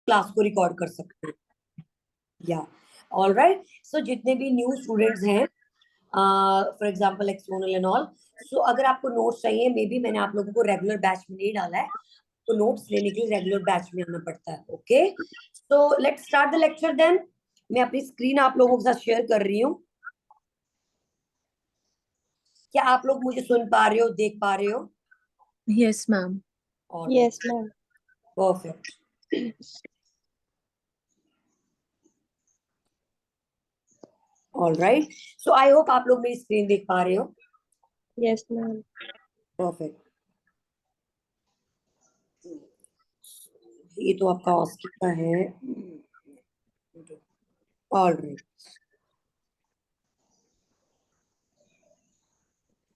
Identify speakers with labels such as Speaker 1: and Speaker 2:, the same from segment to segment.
Speaker 1: Class को record कर सकते हो। या ऑलराइट, सो जितने भी न्यू स्टूडेंट्स हैं, for example like Sonal and all, so अगर आपको नोट्स चाहिए, मे बी मैंने आप लोगों को रेगुलर बैच में नहीं डाला है, तो नोट्स लेने के लिए रेगुलर बैच में आना पड़ता है। Okay, so let's start the lecture then. मैं अपनी स्क्रीन आप लोगों के साथ शेयर कर रही हूँ। क्या आप लोग मुझे सुन पा रहे हो, देख पा रहे हो?
Speaker 2: Yes ma'am.
Speaker 3: Yes ma'am.
Speaker 1: Perfect. Alright, so I hope आप लोग मेरी स्क्रीन देख पा रहे हो।
Speaker 3: Yes ma'am.
Speaker 1: परफेक्ट। ये तो आपका ऑस्की का है। ऑलराइट,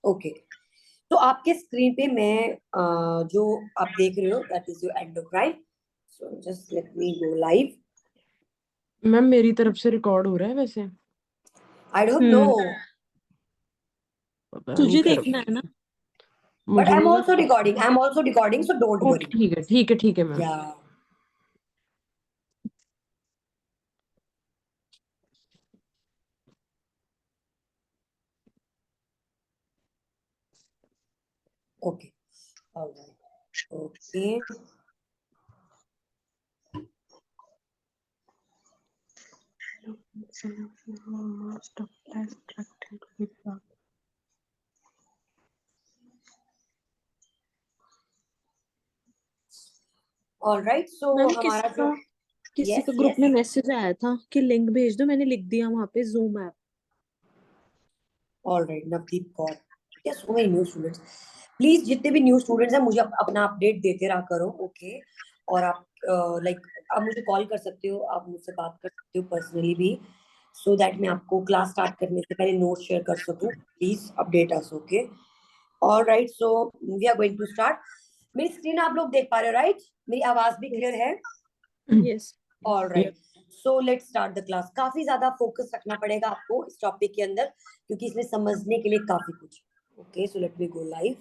Speaker 1: ओके, तो आपके स्क्रीन पे मैं जो आप देख रहे हो that is your endocrine. So just let me go live.
Speaker 2: Ma'am मेरी तरफ से रिकॉर्ड हो रहा है वैसे?
Speaker 1: आई डोंट नो,
Speaker 2: पता नहीं
Speaker 3: तुझे
Speaker 2: फिर।
Speaker 3: देखना है ना।
Speaker 1: बट
Speaker 2: मुझे
Speaker 1: आई एम
Speaker 2: नहीं ना।
Speaker 1: Also recording, I am also recording, so don't
Speaker 2: okay
Speaker 1: worry.
Speaker 2: ठीक है ठीक है ठीक है मैम।
Speaker 1: या okay, alright, okay, alright, so
Speaker 3: ma'am
Speaker 1: हमारा जो
Speaker 3: किसी का
Speaker 1: यस
Speaker 3: ग्रुप
Speaker 1: यस
Speaker 3: में मैसेज आया था कि लिंक भेज दो, मैंने लिख दिया वहां पे Zoom app.
Speaker 1: Alright, Navdeep Kaur, क्या so many new students. Please जितने भी न्यू स्टूडेंट्स हैं मुझे अपना अपडेट देते रहा करो। ओके, और आप लाइक आप मुझे कॉल कर सकते हो, आप मुझसे बात कर सकते हो पर्सनली भी, सो दैट मैं आपको क्लास स्टार्ट करने से पहले नोट शेयर कर सकूं। Please update us. Okay, alright, so we are going to start. मेरी स्क्रीन आप लोग देख पा रहे हो राइट? मेरी आवाज भी क्लियर है?
Speaker 3: Yes.
Speaker 1: Alright, so let's start the class. काफी ज्यादा फोकस रखना पड़ेगा आपको इस टॉपिक के अंदर, क्योंकि इसमें समझने के लिए काफी कुछ। Okay, so let me go live.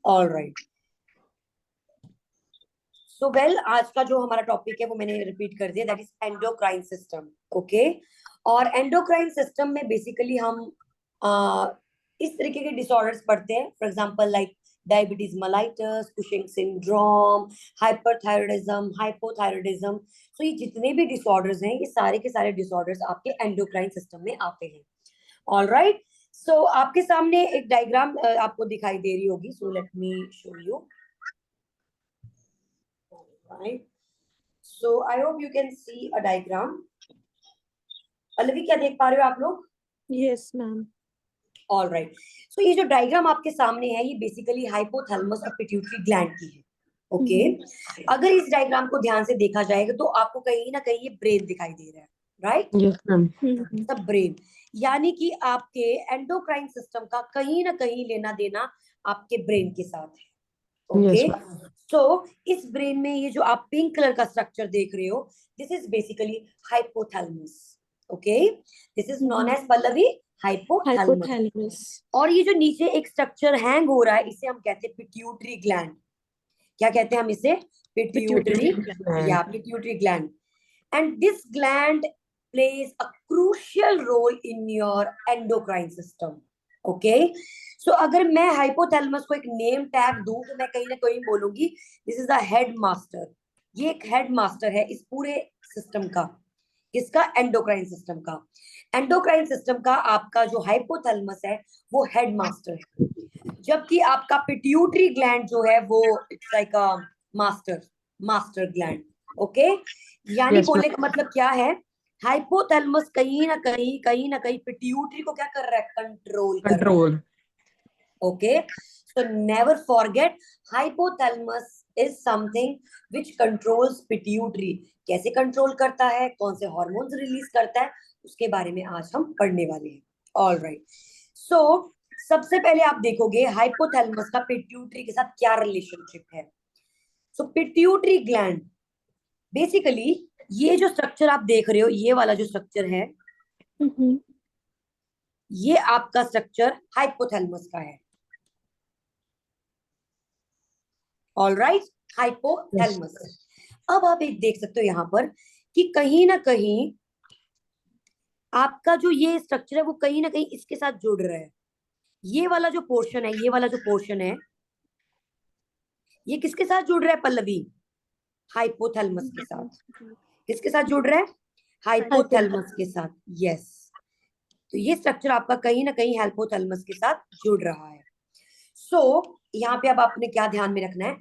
Speaker 1: Alright, so well, आज का जो हमारा टॉपिक है वो मैंने रिपीट कर दिया, that is endocrine system. Okay, और एंडोक्राइन सिस्टम में बेसिकली हम इस तरीके के डिसऑर्डर्स पढ़ते हैं, for example like diabetes mellitus, Cushing syndrome, hyperthyroidism, hypothyroidism. So ये जितने भी डिसऑर्डर्स हैं, ये सारे के सारे डिसऑर्डर्स आपके एंडोक्राइन सिस्टम में आते हैं। ऑलराइट, सो आपके सामने एक डायग्राम आपको दिखाई दे रही होगी, so let me show you. Right. So I hope you can see a diagram. Pallavi, क्या देख पा रहे हो आप लोग?
Speaker 3: Yes ma'am.
Speaker 1: ऑल राइट, सो ये जो डायग्राम आपके सामने है, ये बेसिकली हाइपोथैलेमस और पिट्यूटरी ग्लैंड की है। ओके, अगर इस डायग्राम को ध्यान से देखा जाएगा तो आपको कहीं ना कहीं ये ब्रेन दिखाई दे रहा है, right?
Speaker 2: Yes ma'am.
Speaker 1: The brain, यानी कि आपके एंडोक्राइन सिस्टम का कहीं ना कहीं लेना देना आपके ब्रेन के साथ है। ओके, सो इस ब्रेन में ये जो आप पिंक कलर का स्ट्रक्चर देख रहे हो, this is basically hypothalamus. Okay, this is known as Pallavi hypothalamus.
Speaker 3: Hypothalamus.
Speaker 1: और ये जो नीचे एक स्ट्रक्चर हैंग हो रहा है, इसे हम कहते हैं पिट्यूटरी ग्लैंड। क्या कहते हैं हम इसे? पिट्यूटरी, या pituitary gland. And this gland plays a crucial role in your endocrine system. Okay, so अगर मैं हाइपोथैलेमस को एक नेम टैग दूं तो मैं कहीं ना कहीं बोलूंगी this is the head master. ये एक हेड मास्टर है इस पूरे सिस्टम का। किसका? एंडोक्राइन सिस्टम का। एंडोक्राइन सिस्टम का आपका जो हाइपोथैलेमस है वो हेड मास्टर है, जबकि आपका पिट्यूटरी ग्लैंड जो है वो it's like a master gland. Okay, यानी बोलने का मतलब क्या है, हाइपोथैलेमस कहीं ना कहीं पिट्यूटरी को क्या कर रहा है? कंट्रोल कर रहा है। Okay, so never forget, hypothalamus is something which controls pituitary. कैसे कंट्रोल करता है, कौन से हॉर्मोन्स रिलीज करता है, उसके बारे में आज हम पढ़ने वाले हैं। ऑल राइट, सो सबसे पहले आप देखोगे हाइपोथैलेमस का पिट्यूटरी के साथ क्या रिलेशनशिप है। सो पिट्यूटरी ग्लैंड, बेसिकली ये जो स्ट्रक्चर आप देख रहे हो, ये वाला जो स्ट्रक्चर है, ये आपका स्ट्रक्चर हाइपोथैलेमस का है। All right, hypothalamus. अब आप एक देख सकते हो यहाँ पर कि कहीं ना कहीं आपका जो ये स्ट्रक्चर है वो कहीं ना कहीं इसके साथ जुड़ रहा है। ये वाला जो पोर्शन है, ये वाला जो पोर्शन है, ये किसके साथ जुड़ रहा है पल्लवी? हाइपोथैलेमस के साथ। किसके साथ जुड़ रहा है? हाइपोथैलेमस के साथ। यस, तो ये स्ट्रक्चर आपका कहीं ना कहीं हाइपोथैलेमस के साथ जुड़ रहा है। सो यहाँ पे अब आपने क्या ध्यान में रखना है,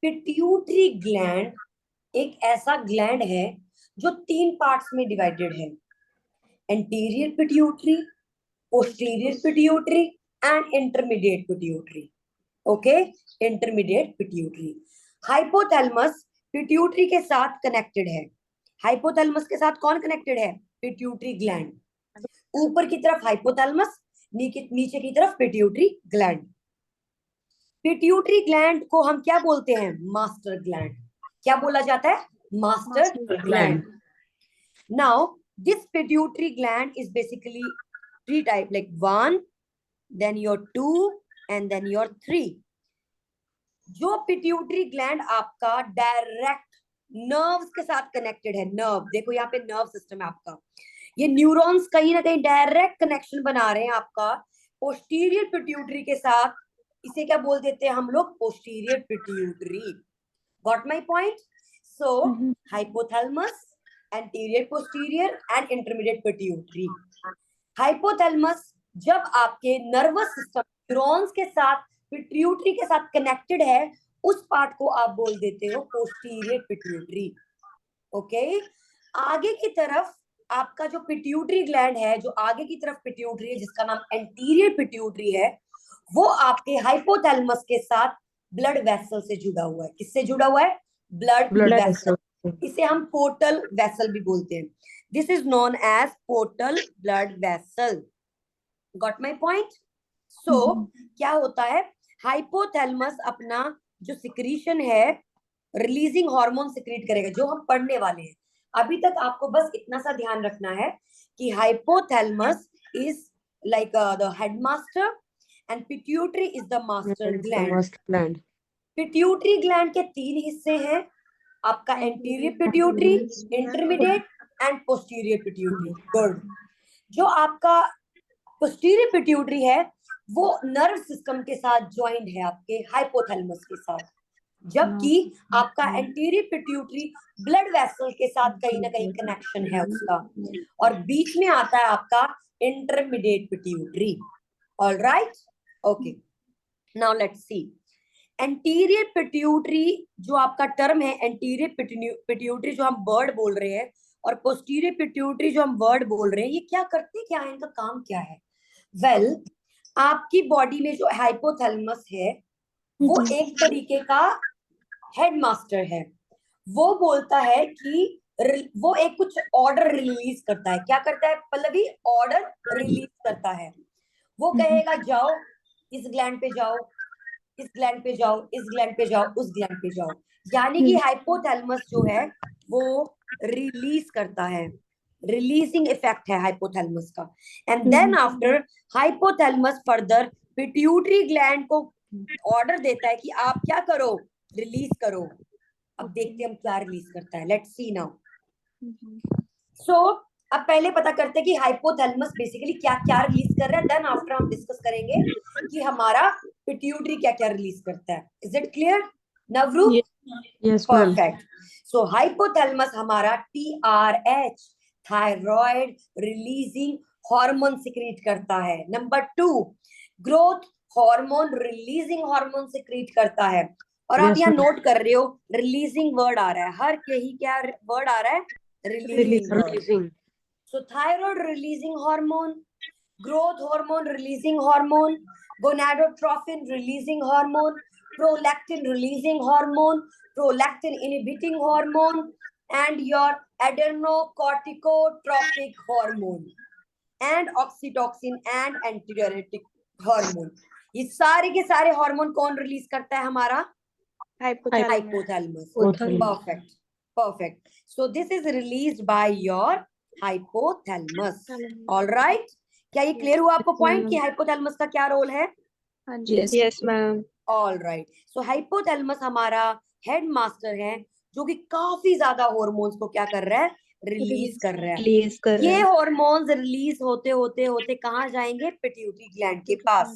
Speaker 1: पिट्यूटरी ग्लैंड एक ऐसा ग्लैंड है जो 3 पार्ट्स में डिवाइडेड है, anterior pituitary, posterior pituitary and intermediate pituitary. Okay, intermediate pituitary. Hypothalamus pituitary के साथ कनेक्टेड है। हाइपोथैलेमस के साथ कौन कनेक्टेड है? Pituitary gland. ऊपर की तरफ हाइपोथैलेमस, नीचे की तरफ पिट्यूटरी ग्लैंड। पिट्यूटरी ग्लैंड को हम क्या बोलते हैं? Master gland. क्या बोला जाता है? Master gland. Now this pituitary gland is basically 3 type, like 1, then your 2 and then your 3. जो पिट्यूटरी ग्लैंड आपका डायरेक्ट नर्व्स के साथ कनेक्टेड है, नर्व, देखो यहाँ पे नर्व सिस्टम है आपका, ये न्यूरॉन्स कहीं ना कहीं डायरेक्ट कनेक्शन बना रहे हैं आपका पोस्टीरियर पिट्यूटरी के साथ। इसे क्या बोल देते हैं हम लोग? Posterior pituitary. Got my point? So hypothalamus, anterior posterior and intermediate pituitary. Hypothalamus जब आपके नर्वस सिस्टम न्यूरॉन्स के साथ पिट्यूटरी के साथ कनेक्टेड है, उस पार्ट को आप बोल देते हो पोस्टीरियर पिट्यूटरी। ओके, आगे की तरफ आपका जो पिट्यूटरी ग्लैंड है, जो आगे की तरफ पिट्यूटरी है, जिसका नाम एंटीरियर पिट्यूटरी है, वो आपके हाइपोथैलेमस के साथ ब्लड वेसल से जुड़ा हुआ है। किससे जुड़ा हुआ है? Blood vessel. इसे हम पोर्टल वेसल भी बोलते हैं। This is known as portal blood vessel. Got my point? So क्या होता है, हाइपोथैलेमस अपना जो सिक्रीशन है, रिलीजिंग हार्मोन सिक्रीट करेगा, जो हम पढ़ने वाले हैं। अभी तक आपको बस इतना सा ध्यान रखना है कि hypothalamus is like the headmaster and pituitary is the master gland. Pituitary gland के 3 हिस्से हैं आपका, anterior pituitary, intermediate and posterior pituitary. Good. जो आपका पोस्टीरियर पिट्यूटरी है वो नर्व सिस्टम के साथ ज्वाइंट है आपके हाइपोथैलेमस के साथ, जबकि आपका एंटीरियर पिट्यूटरी ब्लड वेसल के साथ कहीं ना कहीं कनेक्शन है उसका, और बीच में आता है आपका intermediate pituitary. Alright, okay, now let's C. Anterior pituitary जो आपका टर्म है, एंटीरियर पिट्यूटरी जो हम वर्ड बोल रहे हैं, और पोस्टीरियर पिट्यूटरी जो हम वर्ड बोल रहे हैं, ये क्या करते क्या है, इनका काम क्या है? वेल, आपकी बॉडी में जो हाइपोथैलेमस है वो एक तरीके का हेडमास्टर है। वो बोलता है कि वो एक कुछ ऑर्डर रिलीज करता है। क्या करता है पल्लवी? ऑर्डर रिलीज करता है। वो कहेगा जाओ इस ग्लैंड पे जाओ, इस ग्लैंड पे जाओ, इस ग्लैंड पे जाओ, उस ग्लैंड पे जाओ। यानी कि हाइपोथैलेमस जो है वो रिलीज करता है, रिलीजिंग इफेक्ट है हाइपोथैलेमस का। And then after hypothalamus further pituitary gland को ऑर्डर देता है कि आप क्या करो? रिलीज करो। अब देखते हैं हम क्या रिलीज करता है। Let's see now. सो अब पहले पता करते हैं कि हाइपोथैलेमस बेसिकली क्या क्या रिलीज कर रहा है, देन आफ्टर हम डिस्कस करेंगे कि हमारा पिट्यूटरी क्या क्या रिलीज करता है। Is it clear Navru?
Speaker 2: Yes,
Speaker 1: perfect. So hypothalamus हमारा TRH, thyroid releasing hormone secrete करता है। Number 2, growth hormone releasing hormone secrete करता है। और आप यहाँ नोट कर रहे हो रिलीजिंग वर्ड आ रहा है, हर कहीं क्या वर्ड आ रहा है? Releasing. So thyroid releasing hormone, growth hormone releasing hormone, gonadotrophin releasing hormone, prolactin releasing hormone, prolactin inhibiting hormone, and your adrenocorticotropic hormone, and oxytocin and antidiuretic hormone. ये सारे के सारे हार्मोन कौन रिलीज करता है? हमारा hypothalamus. Perfect, perfect. So this is released by your hypothalamus. Alright, क्या ये क्लियर हुआ आपको पॉइंट कि हाइपोथैलेमस का क्या रोल है?
Speaker 3: Yes ma'am.
Speaker 1: All right. So hypothalamus हमारा हेड मास्टर है जो कि काफी ज्यादा हॉर्मोन्स को क्या कर रहा है, रिलीज कर रहा है।
Speaker 3: रिलीज कर रहा
Speaker 1: ये
Speaker 3: है।
Speaker 1: हॉर्मोन्स रिलीज होते होते होते कहाँ जाएंगे, पिट्यूटरी ग्लैंड के पास।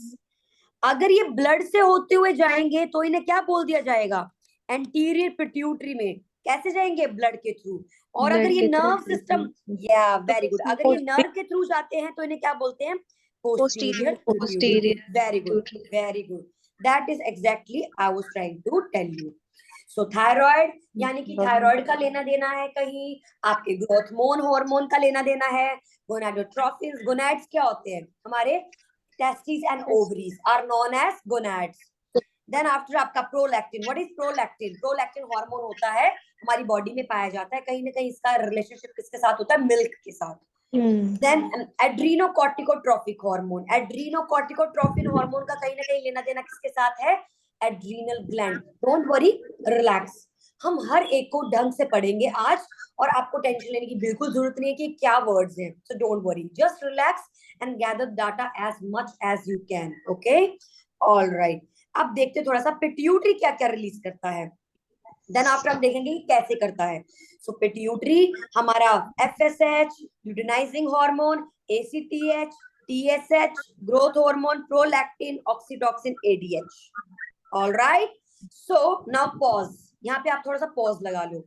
Speaker 1: अगर ये ब्लड से होते हुए जाएंगे तो इन्हें क्या बोल दिया जाएगा, एंटीरियर पिट्यूटरी में। कैसे जाएंगे, ब्लड के थ्रू। और अगर
Speaker 3: ब्लड
Speaker 1: ये
Speaker 3: के
Speaker 1: नर्व सिस्टम, या वेरी गुड, अगर ये
Speaker 3: post-
Speaker 1: नर्व के थ्रू जाते हैं तो इन्हें क्या बोलते हैं, posterior
Speaker 3: posterior
Speaker 1: pituitary. Very good, very good, that is exactly I was trying to tell you. So thyroid यानी कि थायराइड का लेना देना है कहीं, आपके ग्रोथ हार्मोन का लेना देना है। गोनाडोट्रोफिन्स, गोनाड्स क्या होते हैं, हमारे testis and ovaries are known as gonads. Then after आपका prolactin, what is prolactin, prolactin hormone होता है, हमारी बॉडी में पाया जाता है, कहीं ना कहीं इसका रिलेशनशिप किसके साथ होता है, मिल्क के साथ। देन एड्रीनोकॉर्टिकोट्रोपिक हार्मोन, एड्रीनोकॉर्टिकोट्रोपिन हार्मोन का कहीं ना कहीं लेना देना किसके साथ है, adrenal gland. Don't worry, relax, हम हर एक को ढंग से पढ़ेंगे आज, और आपको टेंशन लेने की बिल्कुल जरूरत नहीं है कि क्या वर्ड्स हैं। So don't worry, just relax and gather data as much as you can. Okay, all right. अब देखते थोड़ा सा पिट्यूटरी क्या क्या रिलीज करता है, देन आफ्टर हम देखेंगे कि कैसे करता है। सो पिट्यूटरी हमारा FSH, luteinizing hormone, ACTH, TSH, growth hormone, prolactin, oxytocin, ADH. All right, so now pause, यहाँ पे आप थोड़ा सा पॉज लगा लो।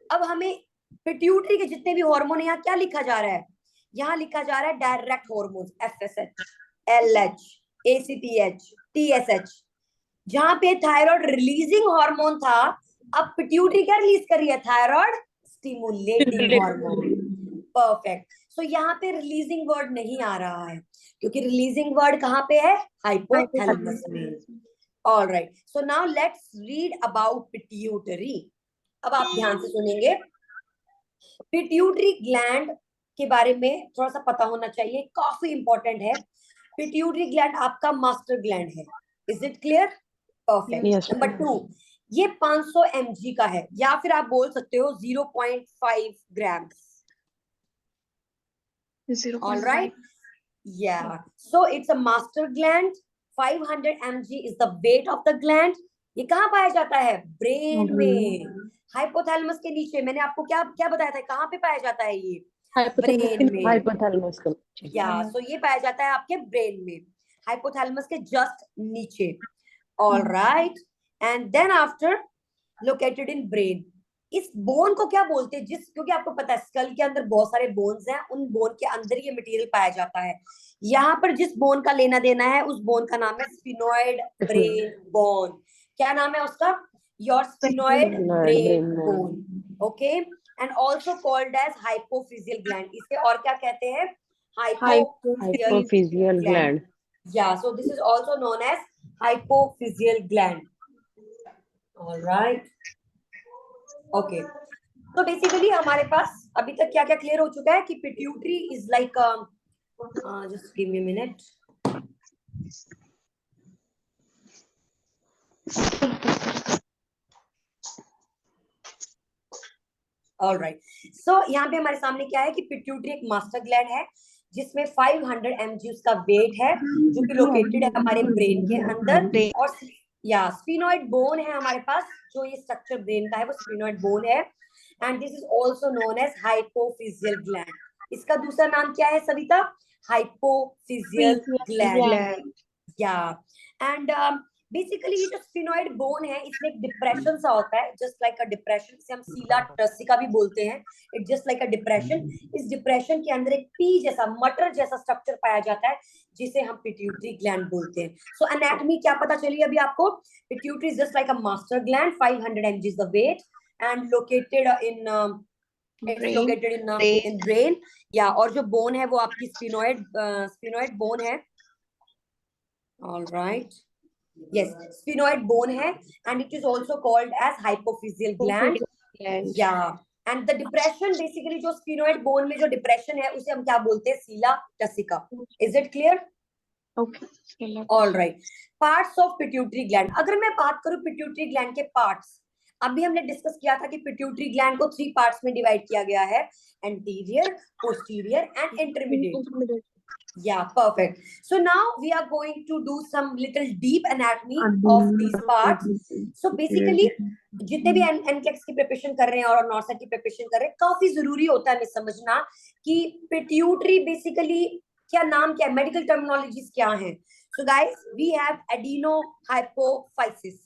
Speaker 1: अब हमें पिट्यूटरी के जितने भी हार्मोन है, यहाँ क्या लिखा जा रहा है, यहाँ लिखा जा रहा है direct hormones, FSH, LH, ACTH, TSH. जहां पे थायराइड रिलीजिंग हार्मोन था, अब पिट्यूटरी क्या रिलीज कर रही है, thyroid stimulating hormone. Perfect. So यहाँ पे रिलीजिंग वर्ड नहीं आ रहा है, क्योंकि रिलीजिंग वर्ड कहाँ पे है, हाइपोथैलेमस में। All right, so now let's read about pituitary. अब आप ध्यान से सुनेंगे, पिट्यूटरी ग्लैंड के बारे में थोड़ा सा पता होना चाहिए, काफी इंपॉर्टेंट है। पिट्यूटरी ग्लैंड आपका मास्टर ग्लैंड है, is it clear? Perfect.
Speaker 2: Yes,
Speaker 1: number 2, ये 500 mg का है, या फिर आप बोल सकते हो 0.5 ग्राम्स। ऑल राइट, या so it's a master gland. 500 mg is the weight of the gland. ये कहाँ पाया जाता है, ब्रेन में, हाइपोथैलेमस के नीचे। मैंने आपको क्या क्या बताया था, कहाँ पे पाया जाता है ये, ब्रेन में।
Speaker 2: hypothalamus का।
Speaker 1: या सो ये पाया जाता है आपके ब्रेन में, हाइपोथैलेमस के जस्ट नीचे। All right, and then after located in brain. इस बोन को क्या बोलते हैं, जिस, क्योंकि आपको पता है स्कल के अंदर बहुत सारे बोन्स हैं, उन बोन के अंदर ये मटेरियल पाया जाता है। यहाँ पर जिस बोन का लेना देना है, उस बोन का नाम है स्फिनोइड ब्रेन बोन। क्या नाम है उसका, your sphenoid brain bone. Okay, and also called as hypophyseal gland. इसे और क्या कहते हैं, हाइपोफिजियल
Speaker 2: Hypophyseal
Speaker 1: ग्लैंड।
Speaker 2: gland.
Speaker 1: या so this is also known as hypophyseal gland. All right, okay. तो बेसिकली हमारे पास अभी तक क्या क्या क्लियर हो चुका है कि pituitary is like, just give me a minute. All right, so यहाँ पे हमारे सामने क्या है कि पिट्यूटरी एक मास्टर ग्लैंड है, जिसमें 500 mg उसका वेट है, जो कि लोकेटेड है हमारे ब्रेन के अंदर। और या स्फिनोइड बोन है हमारे पास, जो ये स्ट्रक्चर ब्रेन का है वो स्फिनोइड बोन है। And this is also known as hypophyseal gland. इसका दूसरा नाम क्या है सविता, हाइपोफिजियल ग्लैंड। या एंड बेसिकली ये जो स्फिनोइड बोन है, इसमें एक डिप्रेशन सा होता है, जस्ट लाइक अ डिप्रेशन, जिसे हम सीला टर्सिका भी बोलते हैं। It just like a depression. इस डिप्रेशन के अंदर एक पी जैसा, मटर जैसा स्ट्रक्चर पाया जाता है, जिसे हम पिट्यूटरी ग्लैंड बोलते हैं। सो एनाटॉमी क्या पता चली अभी आपको, pituitary is just like a master gland, 500 mg is the weight, and located in, it's located in brain. या और जो बोन है वो आपकी स्फिनोइड बोन है। All right, yes, sphenoid bone है, and it is also called as hypophyseal gland. Yeah, and the depression, basically जो sphenoid bone में जो depression है, उसे हम क्या बोलते हैं, सीला टसिका। Is it clear?
Speaker 3: Okay.
Speaker 1: All right. Parts of pituitary gland. अगर मैं बात करूं pituitary gland के parts, अभी हमने डिस्कस किया था कि पिट्यूटरी ग्लैंड को 3 पार्ट्स में डिवाइड किया गया है, anterior, posterior and intermediate. Yeah, perfect. So now we are going to do some little deep anatomy of these parts. So basically जितने भी एनक्लेक्स की प्रिपरेशन कर रहे हैं और नॉर्सेट की प्रिपरेशन कर रहे हैं, काफी जरूरी होता है हमें समझना कि पिट्यूटरी बेसिकली क्या नाम क्या है, मेडिकल टर्मिनोलॉजीज क्या हैं. So guys, we have adenohypophysis.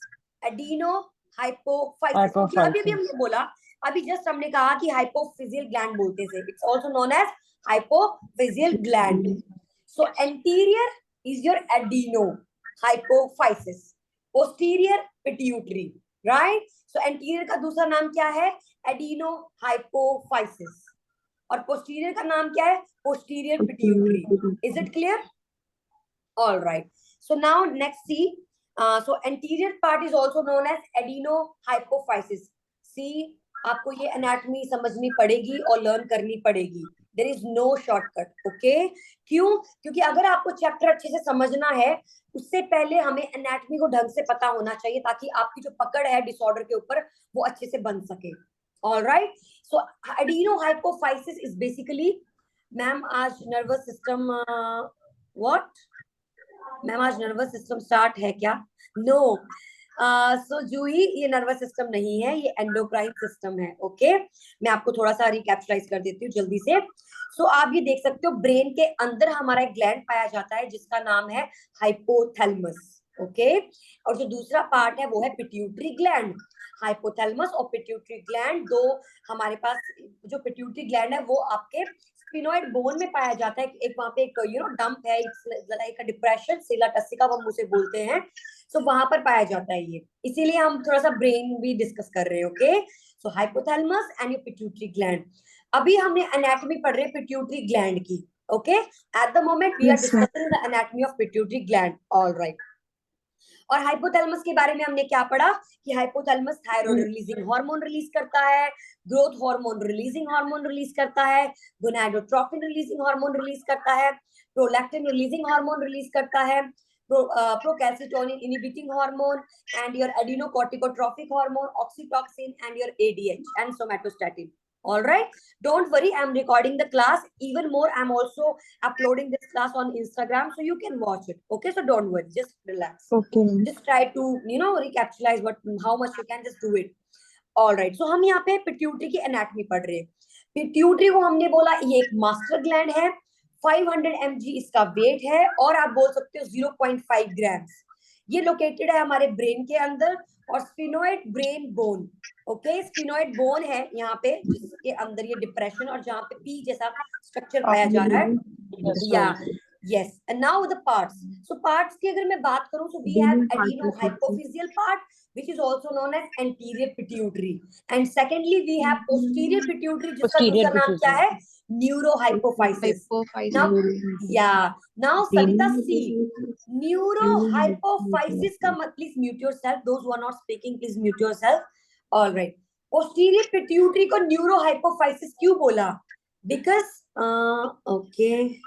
Speaker 1: Adenohypophysis. क्योंकि अभी हमने बोला, अभी जस्ट हमने कहा कि हाइपोफिजियल ग्लैंड बोलते थे. It's also known as hypophyseal gland. So anterior is your adenohypophysis, posterior pituitary, right? So anterior का दूसरा नाम क्या है? Adenohypophysis. और posterior का नाम क्या है? Posterior pituitary. Is it clear? All right. So now next see. So anterior part is also known as adenohypophysis. See, आपको ये एनाटॉमी समझनी पड़ेगी और लर्न करनी पड़ेगी. There is no shortcut. Okay, क्यों? क्योंकि अगर आपको चैप्टर अच्छे से समझना है, उससे पहले हमें एनाटॉमी को ढंग से पता होना चाहिए ताकि आपकी जो पकड़ है डिसऑर्डर के ऊपर वो अच्छे से बन सके. Alright. So adenohypophysis is basically, ma'am आज नर्वस सिस्टम व्हाट मैम आज नर्वस सिस्टम स्टार्ट है क्या? नो. सो जूही, ये नर्वस सिस्टम नहीं है, ये एंडोक्राइन सिस्टम है. ओके, मैं आपको थोड़ा सा रिकैप्चुलाइज कर देती हूँ जल्दी से. सो आप ये देख सकते हो, ब्रेन के अंदर हमारा एक ग्लैंड पाया जाता है जिसका नाम है हाइपोथैलेमस. ओके, और जो दूसरा पार्ट है वो है पिट्यूटरी ग्लैंड. हाइपोथैलेमस और पिट्यूटरी ग्लैंड दो हमारे पास. जो पिट्यूटरी ग्लैंड है वो आपके स्फिनोइड बोन में पाया जाता है. एक वहां पे एक डंप है, इट्स लाइक अ डिप्रेशन, सिला टस्सिका हम उसे बोलते हैं. सो वहां पर पाया जाता है ये, इसीलिए हम थोड़ा सा ब्रेन भी डिस्कस कर रहे हैं. Okay, so hypothalamus and your pituitary gland. अभी हमने एनाटॉमी पढ़ रहे हैं पिट्यूटरी ग्लैंड की. Okay, at the moment we are discussing the anatomy of pituitary gland. Alright. और हाइपोथैलेमस के बारे में हमने क्या पढ़ा कि hypothalamus thyroid releasing hormone release करता है, growth hormone releasing hormone release करता है, गोनाडोट्रोपिन रिलीजिंग हार्मोन रिलीज करता है, प्रोलैक्टिन रिलीजिंग हार्मोन रिलीज करता है, procalcitonin inhibiting hormone, and your adenocorticotropic hormone, oxytocin, and your ADH and somatostatin. All right, don't worry, I'm recording the class. Even more, I'm also uploading this class on Instagram, so you can watch it. Okay, so don't worry, just relax.
Speaker 2: Okay.
Speaker 1: Just try to recapitalize how much you can, just do it. All right, so हम यहाँ पे pituitary की anatomy पढ़ रहे हैं. Pituitary को हमने बोला ये एक मास्टर ग्लैंड है, 500 mg इसका वेट है, और आप बोल सकते हो 0.5 ग्राम्स. ये लोकेटेड है हमारे ब्रेन के अंदर. और sphenoid brain bone. Okay, sphenoid bone है यहाँ पे जिसके अंदर ये डिप्रेशन और जहाँ पे पी जैसा स्ट्रक्चर पाया जा रहा है. या yes, and now the parts. So parts की अगर मैं बात करूँ, so we have adenohypophyseal part, which is also known as anterior pituitary, and secondly we have posterior pituitary जिसका दूसरा नाम क्या है? Neurohypophysis. Now now Savita, see, neurohypophysis का मत, please mute yourself. Those who are not speaking, please mute yourself. All right. Posterior pituitary को neurohypophysis क्यों बोला? Because okay.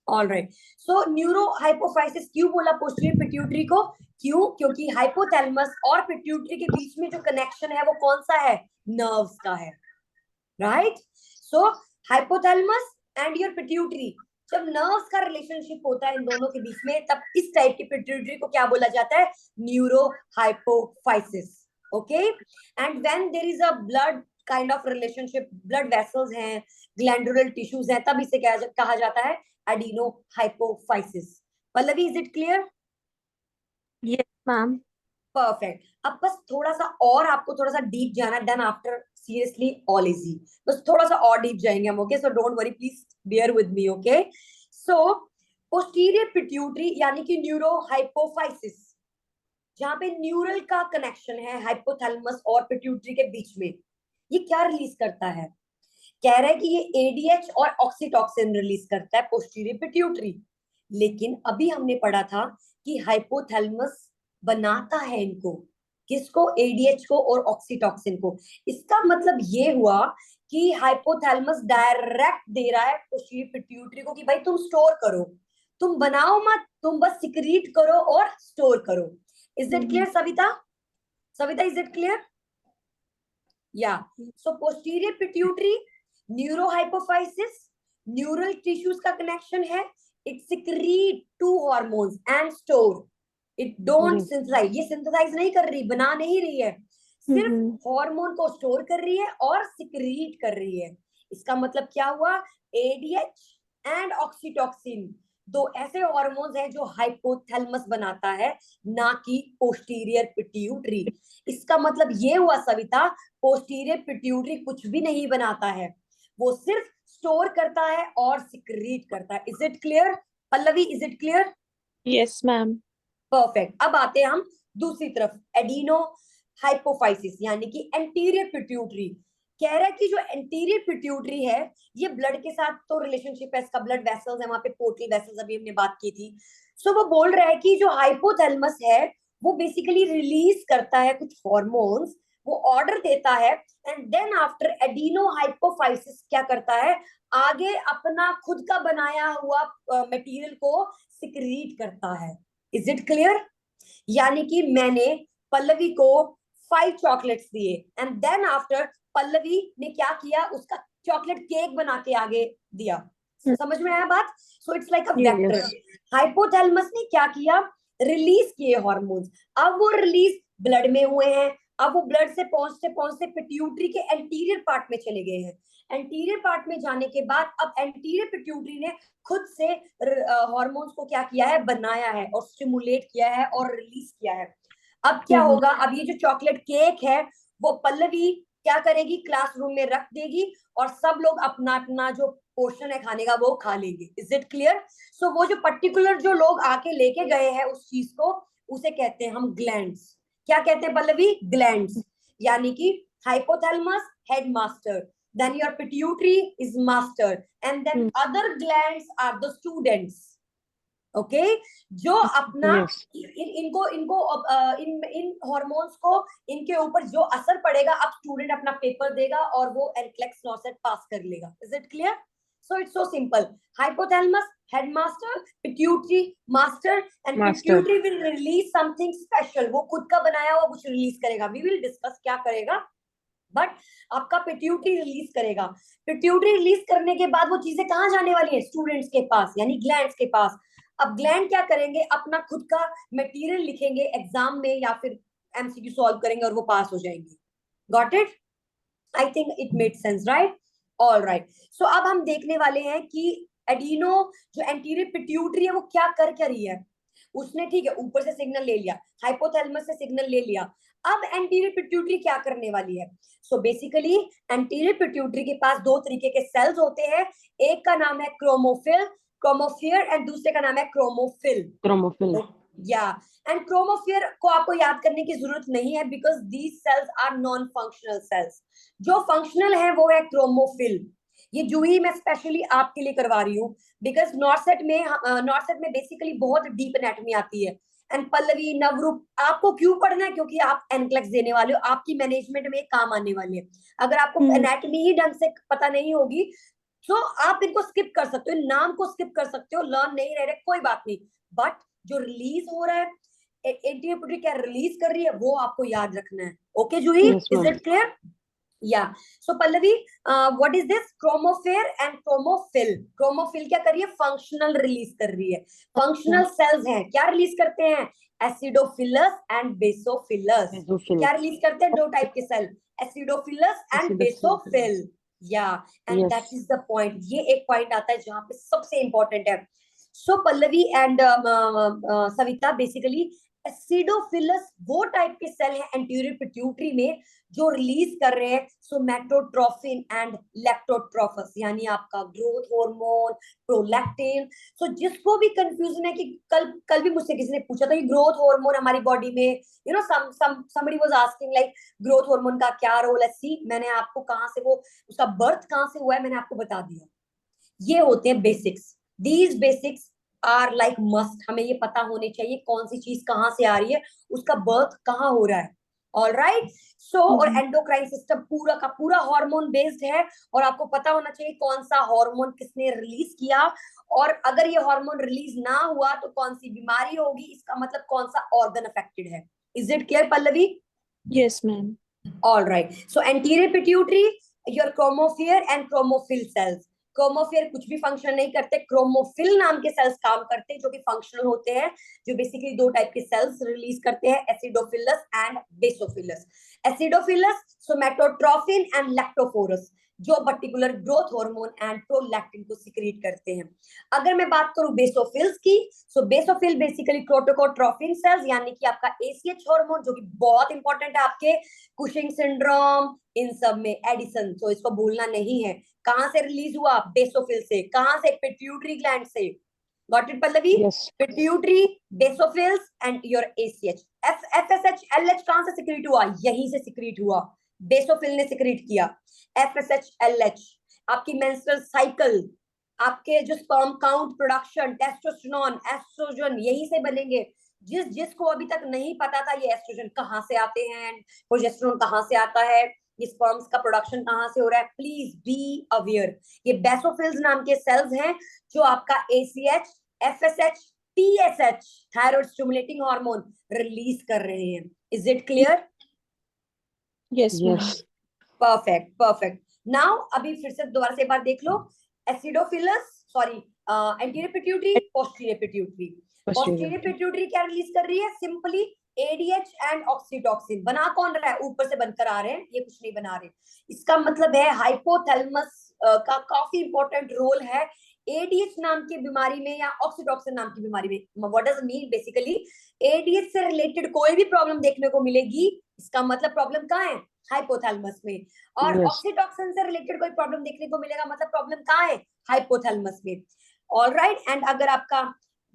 Speaker 1: All right. So neurohypophysis क्यों बोला posterior pituitary को? क्यों? क्योंकि हाइपोथैलेमस और पिट्यूटरी के बीच में जो कनेक्शन है वो कौन सा है? नर्व्स का है. Right. So hypothalamus and your pituitary, जब नर्व्स का रिलेशनशिप होता है इन दोनों के बीच में, तब इस टाइप की पिट्यूटरी को क्या बोला जाता है? Neurohypophysis. Okay, and when there is a blood kind of relationship, blood vessels हैं, ग्लैंडुलर टिश्यूज हैं, तब इसे क्या कहा जाता है? Adenohypophysis. Pallavi, is it clear?
Speaker 3: Yes ma'am.
Speaker 1: Perfect. अब बस थोड़ा सा और आपको थोड़ा सा डीप जाना, then after seriously all easy. बस थोड़ा सा और डीप जाएंगे हम. Okay, so don't worry, please bear with me. Okay, so posterior pituitary यानी कि न्यूरोहाइपोफाइसिस, जहां पे न्यूरल का कनेक्शन है हाइपोथैलेमस और पिट्यूटरी के बीच में, ये क्या रिलीज करता है? कह रहा है कि ये एडीएच और ऑक्सीटॉक्सिन रिलीज करता है पोस्टीरियर पिट्यूटरी. लेकिन अभी हमने पढ़ा था कि हाइपोथैलेमस बनाता है इनको. किसको? एडीएच को और ऑक्सीटॉक्सिन को. इसका मतलब ये हुआ कि हाइपोथैलेमस डायरेक्ट दे रहा है पोस्टीरियर पिट्यूटरी को कि भाई तुम स्टोर करो, तुम बनाओ मत, तुम बस सिक्रीट करो और स्टोर करो. Is it clear Savita? Savita, is it clear? Yeah. So posterior pituitary, neurohypophysis, neural tissues का कनेक्शन है, it secrete two hormones and store, it don't
Speaker 2: Yes.
Speaker 1: Synthesize, ये सिंथेसाइज नहीं कर रही, बना नहीं रही है, सिर्फ हार्मोन को स्टोर कर रही है और सिक्रीट कर रही है। इसका मतलब क्या हुआ, एडीएच एंड ऑक्सीटॉक्सिन दो ऐसे हार्मोन्स हैं जो हाइपोथैलेमस बनाता है, ना कि पोस्टीरियर पिट्यूटरी। इसका मतलब ये हुआ सविता, पोस्टीरियर पिट्यूटरी कुछ भी नहीं बनाता है, वो सिर्फ स्टोर करता है और सिक्रीट करता है। Is it clear Pallavi, is it clear?
Speaker 3: Yes ma'am.
Speaker 1: Perfect. अब आते हैं हम दूसरी तरफ, एडिनो हाइपोफाइसिस यानी कि एंटीरियर पिट्यूटरी। कह रहा है कि जो एंटीरियर पिट्यूटरी है ये ब्लड के साथ तो रिलेशनशिप है, इसका ब्लड वेसल्स है, वहां पे पोर्टल वेसल्स अभी हमने बात की थी। सो वो बोल रहा है कि जो हाइपोथैलेमस है वो बेसिकली रिलीज करता है कुछ हॉर्मोन्स, वो ऑर्डर देता है, and then after adenohypophysis क्या करता है, आगे अपना खुद का बनाया हुआ मटेरियल को सिक्रीट करता है। Is it clear? यानी कि मैंने पल्लवी को 5 चॉकलेट्स दिए एंड देन आफ्टर पल्लवी ने क्या किया, उसका चॉकलेट केक बना के आगे दिया। समझ में आया बात? So it's like a vector. Hypothalamus ने क्या किया, रिलीज किए हॉर्मोन्स, अब वो रिलीज ब्लड में हुए हैं, अब वो ब्लड से पहुंचते पहुंचते पिट्यूटरी के एंटीरियर पार्ट में चले गए हैं। एंटीरियर पार्ट में जाने के बाद अब एंटीरियर पिट्यूटरी ने खुद से हॉर्मोन्स को क्या किया है, बनाया है और स्टिमुलेट किया है और रिलीज किया है। अब क्या होगा, अब ये जो चॉकलेट केक है वो पल्लवी क्या करेगी, क्लासरूम में रख देगी और सब लोग अपना अपना जो पोर्शन है खाने का वो खा लेंगे। Is it clear? सो वो जो पर्टिकुलर जो लोग आके लेके गए हैं उस चीज को, उसे कहते हैं हम ग्लैंड्स। क्या कहते हैं पल्लवी? ग्लैंड्स। यानी कि hypothalamus headmaster, then your pituitary is master, and then other glands are the students. Okay, जो अपना
Speaker 2: Yes.
Speaker 1: इन हॉर्मोन्स को इनके ऊपर जो असर पड़ेगा, अब स्टूडेंट अपना पेपर देगा और वो एनक्लेक्स नॉसेट पास कर लेगा। Is it clear? So it's so simple, hypothalamus headmaster, pituitary master, and pituitary will release something special, वो खुद का बनाया हुआ कुछ रिलीज करेगा। वी विल डिस्कस क्या करेगा, बट आपका पिट्यूटरी रिलीज करेगा। पिट्यूटरी रिलीज करने के बाद वो चीजें कहाँ जाने वाली है, स्टूडेंट्स के पास यानी ग्लैंड्स के पास। अब ग्लैंड क्या करेंगे, अपना खुद का मटेरियल लिखेंगे एग्जाम में या फिर एमसीक्यू सॉल्व करेंगे और वो पास हो जाएंगे। Got it? I think it made sense, right? All right. So अब हम देखने वाले हैं कि एडिनो जो एंटीरियर पिट्यूटरी है वो क्या कर रही है। उसने ठीक है ऊपर से सिग्नल ले लिया, हाइपोथैलेमस से सिग्नल ले लिया, अब एंटीरियर पिट्यूटरी क्या करने वाली है। सो बेसिकली एंटीरियर पिट्यूटरी के पास दो तरीके के सेल्स होते हैं, एक का नाम है क्रोमोफिल, क्रोमोफियर, एंड दूसरे का नाम है क्रोमोफिल। या एंड क्रोमोफियर को आपको याद करने की जरूरत नहीं है because these cells are non functional cells. जो फंक्शनल है वो है क्रोमोफिल। ये जूही मैं स्पेशली आपके लिए करवा रही हूँ बिकॉज नॉर्सेट में बेसिकली बहुत डीप एनाटॉमी आती है। एंड पल्लवी, नवरूप, आपको क्यों पढ़ना है, क्योंकि आप एनक्लेक्स देने वाले हो, आपकी मैनेजमेंट में काम आने वाली है। अगर आपको एनाटॉमी ही ढंग से पता नहीं होगी तो आप इनको स्किप कर सकते हो, नाम को स्किप कर सकते हो, लर्न नहीं रह रहे कोई बात नहीं, बट जो रिलीज हो रहा है, एंटीरियर पिट्यूटरी क्या रिलीज कर रही है वो आपको याद रखना है। Okay Juhi, is it clear? Yeah so Pallavi, what is this chromophore and chromophil? Chromophil क्या कर रही है, फंक्शनल रिलीज कर रही है। फंक्शनल सेल्स हैं, क्या रिलीज करते हैं, एसिडोफिलस एंड बेसोफिलस। क्या रिलीज करते हैं, दो टाइप के सेल, एसिडोफिलस एंड बेसोफिल। या and that is the point, ये एक पॉइंट आता है जहां पे सबसे इंपॉर्टेंट है। So Pallavi and Savita, basically acidophilus वो टाइप के सेल है एंटीरियर पिट्यूटरी में जो रिलीज कर रहे हैं सोमैटोट्रोफिन एंड लैक्टोट्रोफस, यानी आपका ग्रोथ हार्मोन, प्रोलैक्टिन। सो जिसको भी कंफ्यूजन है कि कल भी मुझसे किसी ने पूछा था कि ग्रोथ हार्मोन हमारी बॉडी में, you know somebody was asking like growth hormone का क्या रोल है। सी मैंने आपको कहां से वो उसका बर्थ कहां से हुआ है मैंने आपको बता दिया। ये होते हैं basics, these basics are like must, हमें ये पता होने चाहिए कौन सी चीज कहां से आ रही है, उसका बर्थ कहां हो रहा है। All right. सो और एंडोक्राइन सिस्टम पूरा का पूरा हार्मोन बेस्ड है और आपको पता होना चाहिए कौन सा हार्मोन किसने रिलीज किया, और अगर ये हार्मोन रिलीज ना हुआ तो कौन सी बीमारी होगी, इसका मतलब कौन सा ऑर्गन अफेक्टेड है। Is it clear Pallavi?
Speaker 3: Yes ma'am.
Speaker 1: All right. So anterior pituitary, your chromophore and chromophil cells, chromophore कुछ भी फंक्शन नहीं करते, क्रोमोफिल नाम के सेल्स काम करते हैं जो कि फंक्शनल होते हैं, जो बेसिकली दो टाइप के सेल्स रिलीज करते हैं, एसिडोफिलस एंड बेसोफिलस। एसिडोफिलस सोमैटोट्रोफिन एंड लैक्टोफोरस, जो particular growth hormone and prolactin को सिक्रीट करते हैं। अगर मैं बात करूं बेसोफिल्स की, सो बेसोफिल बेसिकली क्रोटोकोट्रोफिन सेल्स, यानी कि आपका एसीएच हार्मोन, जो कि बहुत इंपॉर्टेंट है आपके कुशिंग सिंड्रोम इन सब में, एडिसन, तो इसको भूलना नहीं है। कहां से रिलीज हुआ? बेसोफिल से। कहां से? पिट्यूटरी ग्लैंड से। Got it Pallavi?
Speaker 2: Yes
Speaker 1: pituitary, basophils and your ACH. FSH LH कहां से सिक्रीट हुआ? यहीं से सिक्रीट हुआ, बेसोफिल ने सिक्रीट किया। एफएसएच-एलएच आपकी मेंस्ट्रुअल साइकिल, आपके जो sperm count, production, testosterone, estrogen यहीं से बनेंगे। जिसको अभी तक नहीं पता था ये एस्ट्रोजन कहाँ से आते हैं, प्रोजेस्टेरोन कहाँ से आता है, ये स्पर्म्स का प्रोडक्शन कहाँ से हो रहा है, प्लीज बी अवेयर। ये बेसोफिल्स नाम के सेल्स हैं जो आपका ACH, FSH, TSH, thyroid stimulating hormone release कर रहे हैं। Is it clear?
Speaker 3: Yes ma'am.
Speaker 2: Yes
Speaker 1: perfect perfect. Now अभी फिर से दोबारा से एक बार देख लो। Acidophilus, sorry, anterior pituitary, posterior pituitary. Posterior pituitary क्या रिलीज कर रही है? Simply ADH and oxytocin. बना कौन रहा है? ऊपर से बनकर आ रहे हैं, ये कुछ नहीं बना रहे। इसका मतलब है हाइपोथैलेमस का काफी इंपॉर्टेंट रोल है एडीएच नाम की बीमारी में या ऑक्सीटॉक्सिन नाम की बीमारी में। What does mean? Basically ADH से रिलेटेड कोई भी प्रॉब्लम देखने को मिलेगी, इसका मतलब प्रॉब्लम कहाँ है? हाइपोथैलेमस में। और
Speaker 2: यस
Speaker 1: ऑक्सीटॉक्सिन से रिलेटेड कोई प्रॉब्लम देखने को मिलेगा, मतलब प्रॉब्लम कहाँ है? हाइपोथैलेमस में। ऑलराइट। एंड अगर आपका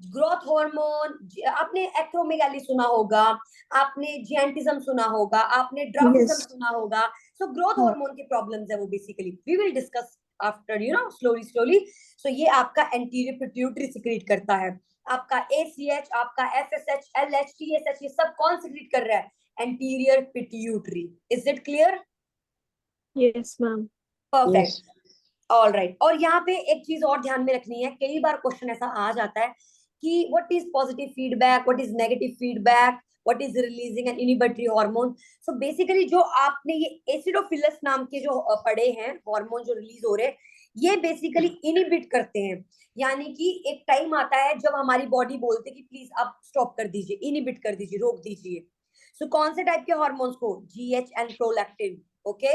Speaker 1: ग्रोथ हार्मोन, आपने एक्रोमेगाली सुना होगा, आपने जियांटिज्म सुना होगा, आपने ड्राफिज्म
Speaker 3: यस।
Speaker 1: सुना होगा, सो ग्रोथ हार्मोन की प्रॉब्लम्स है वो बेसिकली। We will discuss after slowly slowly. So ये आपका एंटीरियर पिट्यूटरी सिक्रीट करता है। आपका एसीएच, आपका एफएसएच, एलएच, टीएसएच, ये सब कौन सिक्रीट कर रहा है? Anterior pituitary. Is it clear?
Speaker 3: Yes ma'am.
Speaker 1: Perfect.
Speaker 2: Yes
Speaker 1: all right. और यहाँ पे एक चीज और ध्यान में रखनी है, कई बार क्वेश्चन ऐसा आ जाता है कि what is positive feedback, what is negative feedback, what is releasing and inhibitory hormone. So basically जो आपने ये एसिडोफिलस नाम के जो पढ़े हैं हार्मोन जो रिलीज हो रहे हैं, ये बेसिकली इनिबिट करते हैं। यानी कि एक टाइम आता है जब हमारी बॉडी बोलती है कि प्लीज आप स्टॉप कर दीजिए, इनिबिट कर दीजिए, रोक दीजिए। सो कौन से टाइप के हार्मोन्स को? GH and prolactin. ओके।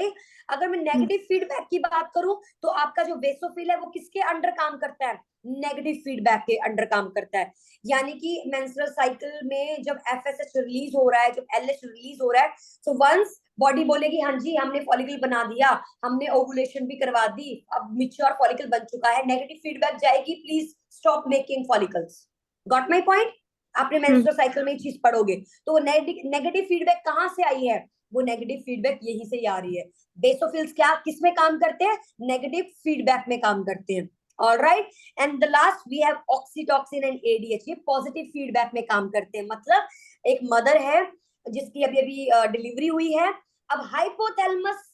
Speaker 1: अगर मैं नेगेटिव फीडबैक की बात करूं तो आपका जो बेसोफिल है वो किसके अंडर काम करता है? नेगेटिव फीडबैक के अंडर काम करता है। यानी कि मेंस्ट्रुअल साइकिल में जब एफएसएच रिलीज हो रहा है, जब एलएच रिलीज हो रहा है, सो वंस बॉडी बोलेगी हाँ जी हमने फॉलिकल बना दिया, हमने ओवुलेशन भी करवा दी, अब मिच्योर फॉलिकल बन चुका है, नेगेटिव फीडबैक जाएगी, please stop making follicles. Got my point? आपने मेंस्ट्रुअल साइकिल में ये चीज पढ़ोगे तो वो नेगेटिव फीडबैक कहां से आई है? वो नेगेटिव फीडबैक यहीं से ही आ रही है। बेसोफिल्स क्या किसमें काम करते हैं? नेगेटिव फीडबैक में काम करते हैं। All right. And the last we have oxytocin and ADH, ये पॉजिटिव फीडबैक में काम करते हैं। मतलब एक मदर है जिसकी अभी अभी डिलीवरी हुई है, अब हाइपोथैलेमस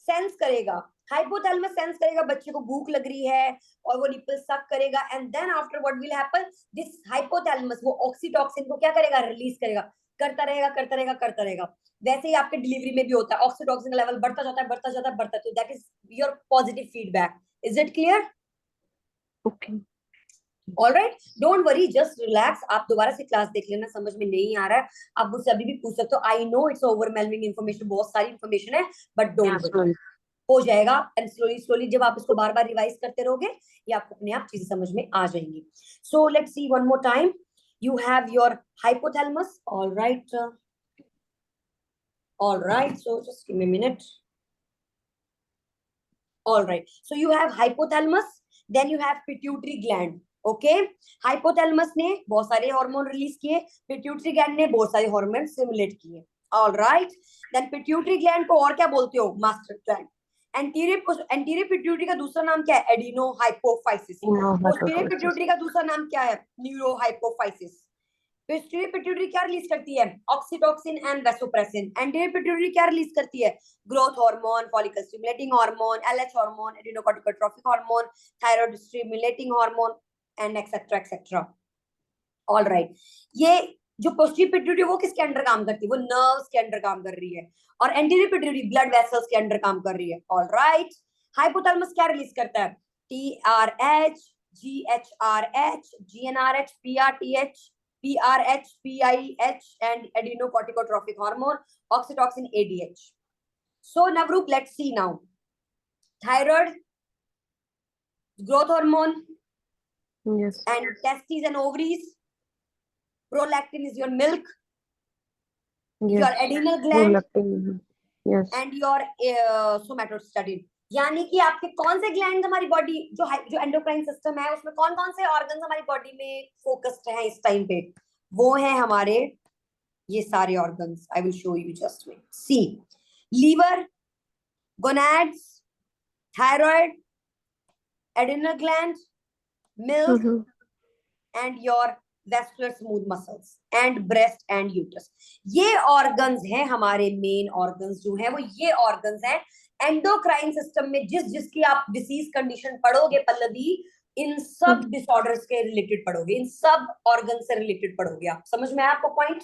Speaker 1: सेंस करेगा, हाइपोथैलेमस सेंस करेगा बच्चे को भूख लग रही है और वो निपल सक करेगा, and then after what will happen, this hypothalamus वो ऑक्सीटॉक्सिन को क्या करेगा? रिलीज करेगा, करता रहेगा करता रहेगा करता रहेगा। वैसे ही आपके डिलीवरी में भी होता है, ऑक्सीटॉक्सिन का लेवल बढ़ता जाता है बढ़ता जाता है बढ़ता है, तो that is your positive feedback. Is it clear?
Speaker 3: Okay.
Speaker 1: All right, don't worry, just relax. आप दोबारा से क्लास देख लेना, समझ में नहीं आ रहा है आप मुझसे अभी भी पूछ सकते हो। I know it's overwhelming information, बहुत सारी इन्फॉर्मेशन है, but don't
Speaker 2: yes
Speaker 1: worry,
Speaker 2: ma'am
Speaker 1: हो जाएगा। एंड स्लोली स्लोली जब आप इसको बार बार रिवाइज करते रहोगे, ये आपको अपने आप चीजें समझ में आ जाएंगी। So let's see one more time. You have your hypothalamus. All right. All right. So just give me a minute. All right. So you have hypothalamus. Then you have pituitary gland. Okay. Hypothalamus ने बहुत सारे hormone release किए, pituitary gland ने बहुत सारे hormone stimulate किए। All right. Then pituitary gland को और क्या बोलते हो? Master gland. एंटीरियर पिट्यूटरी का दूसरा नाम क्या है? Adeno hypophysis. पोस्टीरियर पिट्यूटरी का दूसरा नाम क्या है? Neuro hypophysis. पोस्टीरियर पिट्यूटरी क्या रिलीज करती है? Oxytocin and vasopressin. Anterior pituitary क्या रिलीज करती है? Growth hormone, follicle stimulating hormone, LH hormone, adrenocorticotrophic hormone, thyroid stimulating hormone and etcetera etcetera. All right. ये जो पोस्टीरियर पिट्यूटरी वो किसके अंडर काम करती है? वो नर्व्स के अंडर काम कर रही है। और एंटीरियर पिट्यूटरी ब्लड वेसल्स के अंडर काम कर रही है। All right. हाइपोथैलेमस क्या रिलीज करता है? TRH, GHRH, GnRH, PRTH, PRH, PIH, and adrenocorticotropic hormone, oxytocin, ADH. So Navroop, let's see now. Thyroid, growth hormone,
Speaker 2: Yes.
Speaker 1: and testes and ovaries. Prolactin is your milk, your
Speaker 2: Yes.
Speaker 1: adrenal gland,
Speaker 2: Prolactin. Yes.
Speaker 1: and your somatostadin. यानी कि आपके कौन से gland हमारी body जो endocrine system है उसमें कौन कौन से ऑर्गन्स हमारी बॉडी में फोकस्ड हैं इस टाइम पे, वो हैं हमारे ये सारे organs. I will show you, just wait. See, liver, gonads, thyroid, adrenal gland, milk, and your vascular smooth muscles, and breast and uterus. ये organs हैं हमारे main organs जो हैं, वो ये organs हैं एंडोक्राइन सिस्टम में. जिसकी आप डिसीज कंडीशन पढ़ोगे पल्लवी, इन सब डिसऑर्डर्स के रिलेटेड पढ़ोगे, इन सब ऑर्गन से रिलेटेड पढ़ोगे आप. समझ में आया आपको पॉइंट?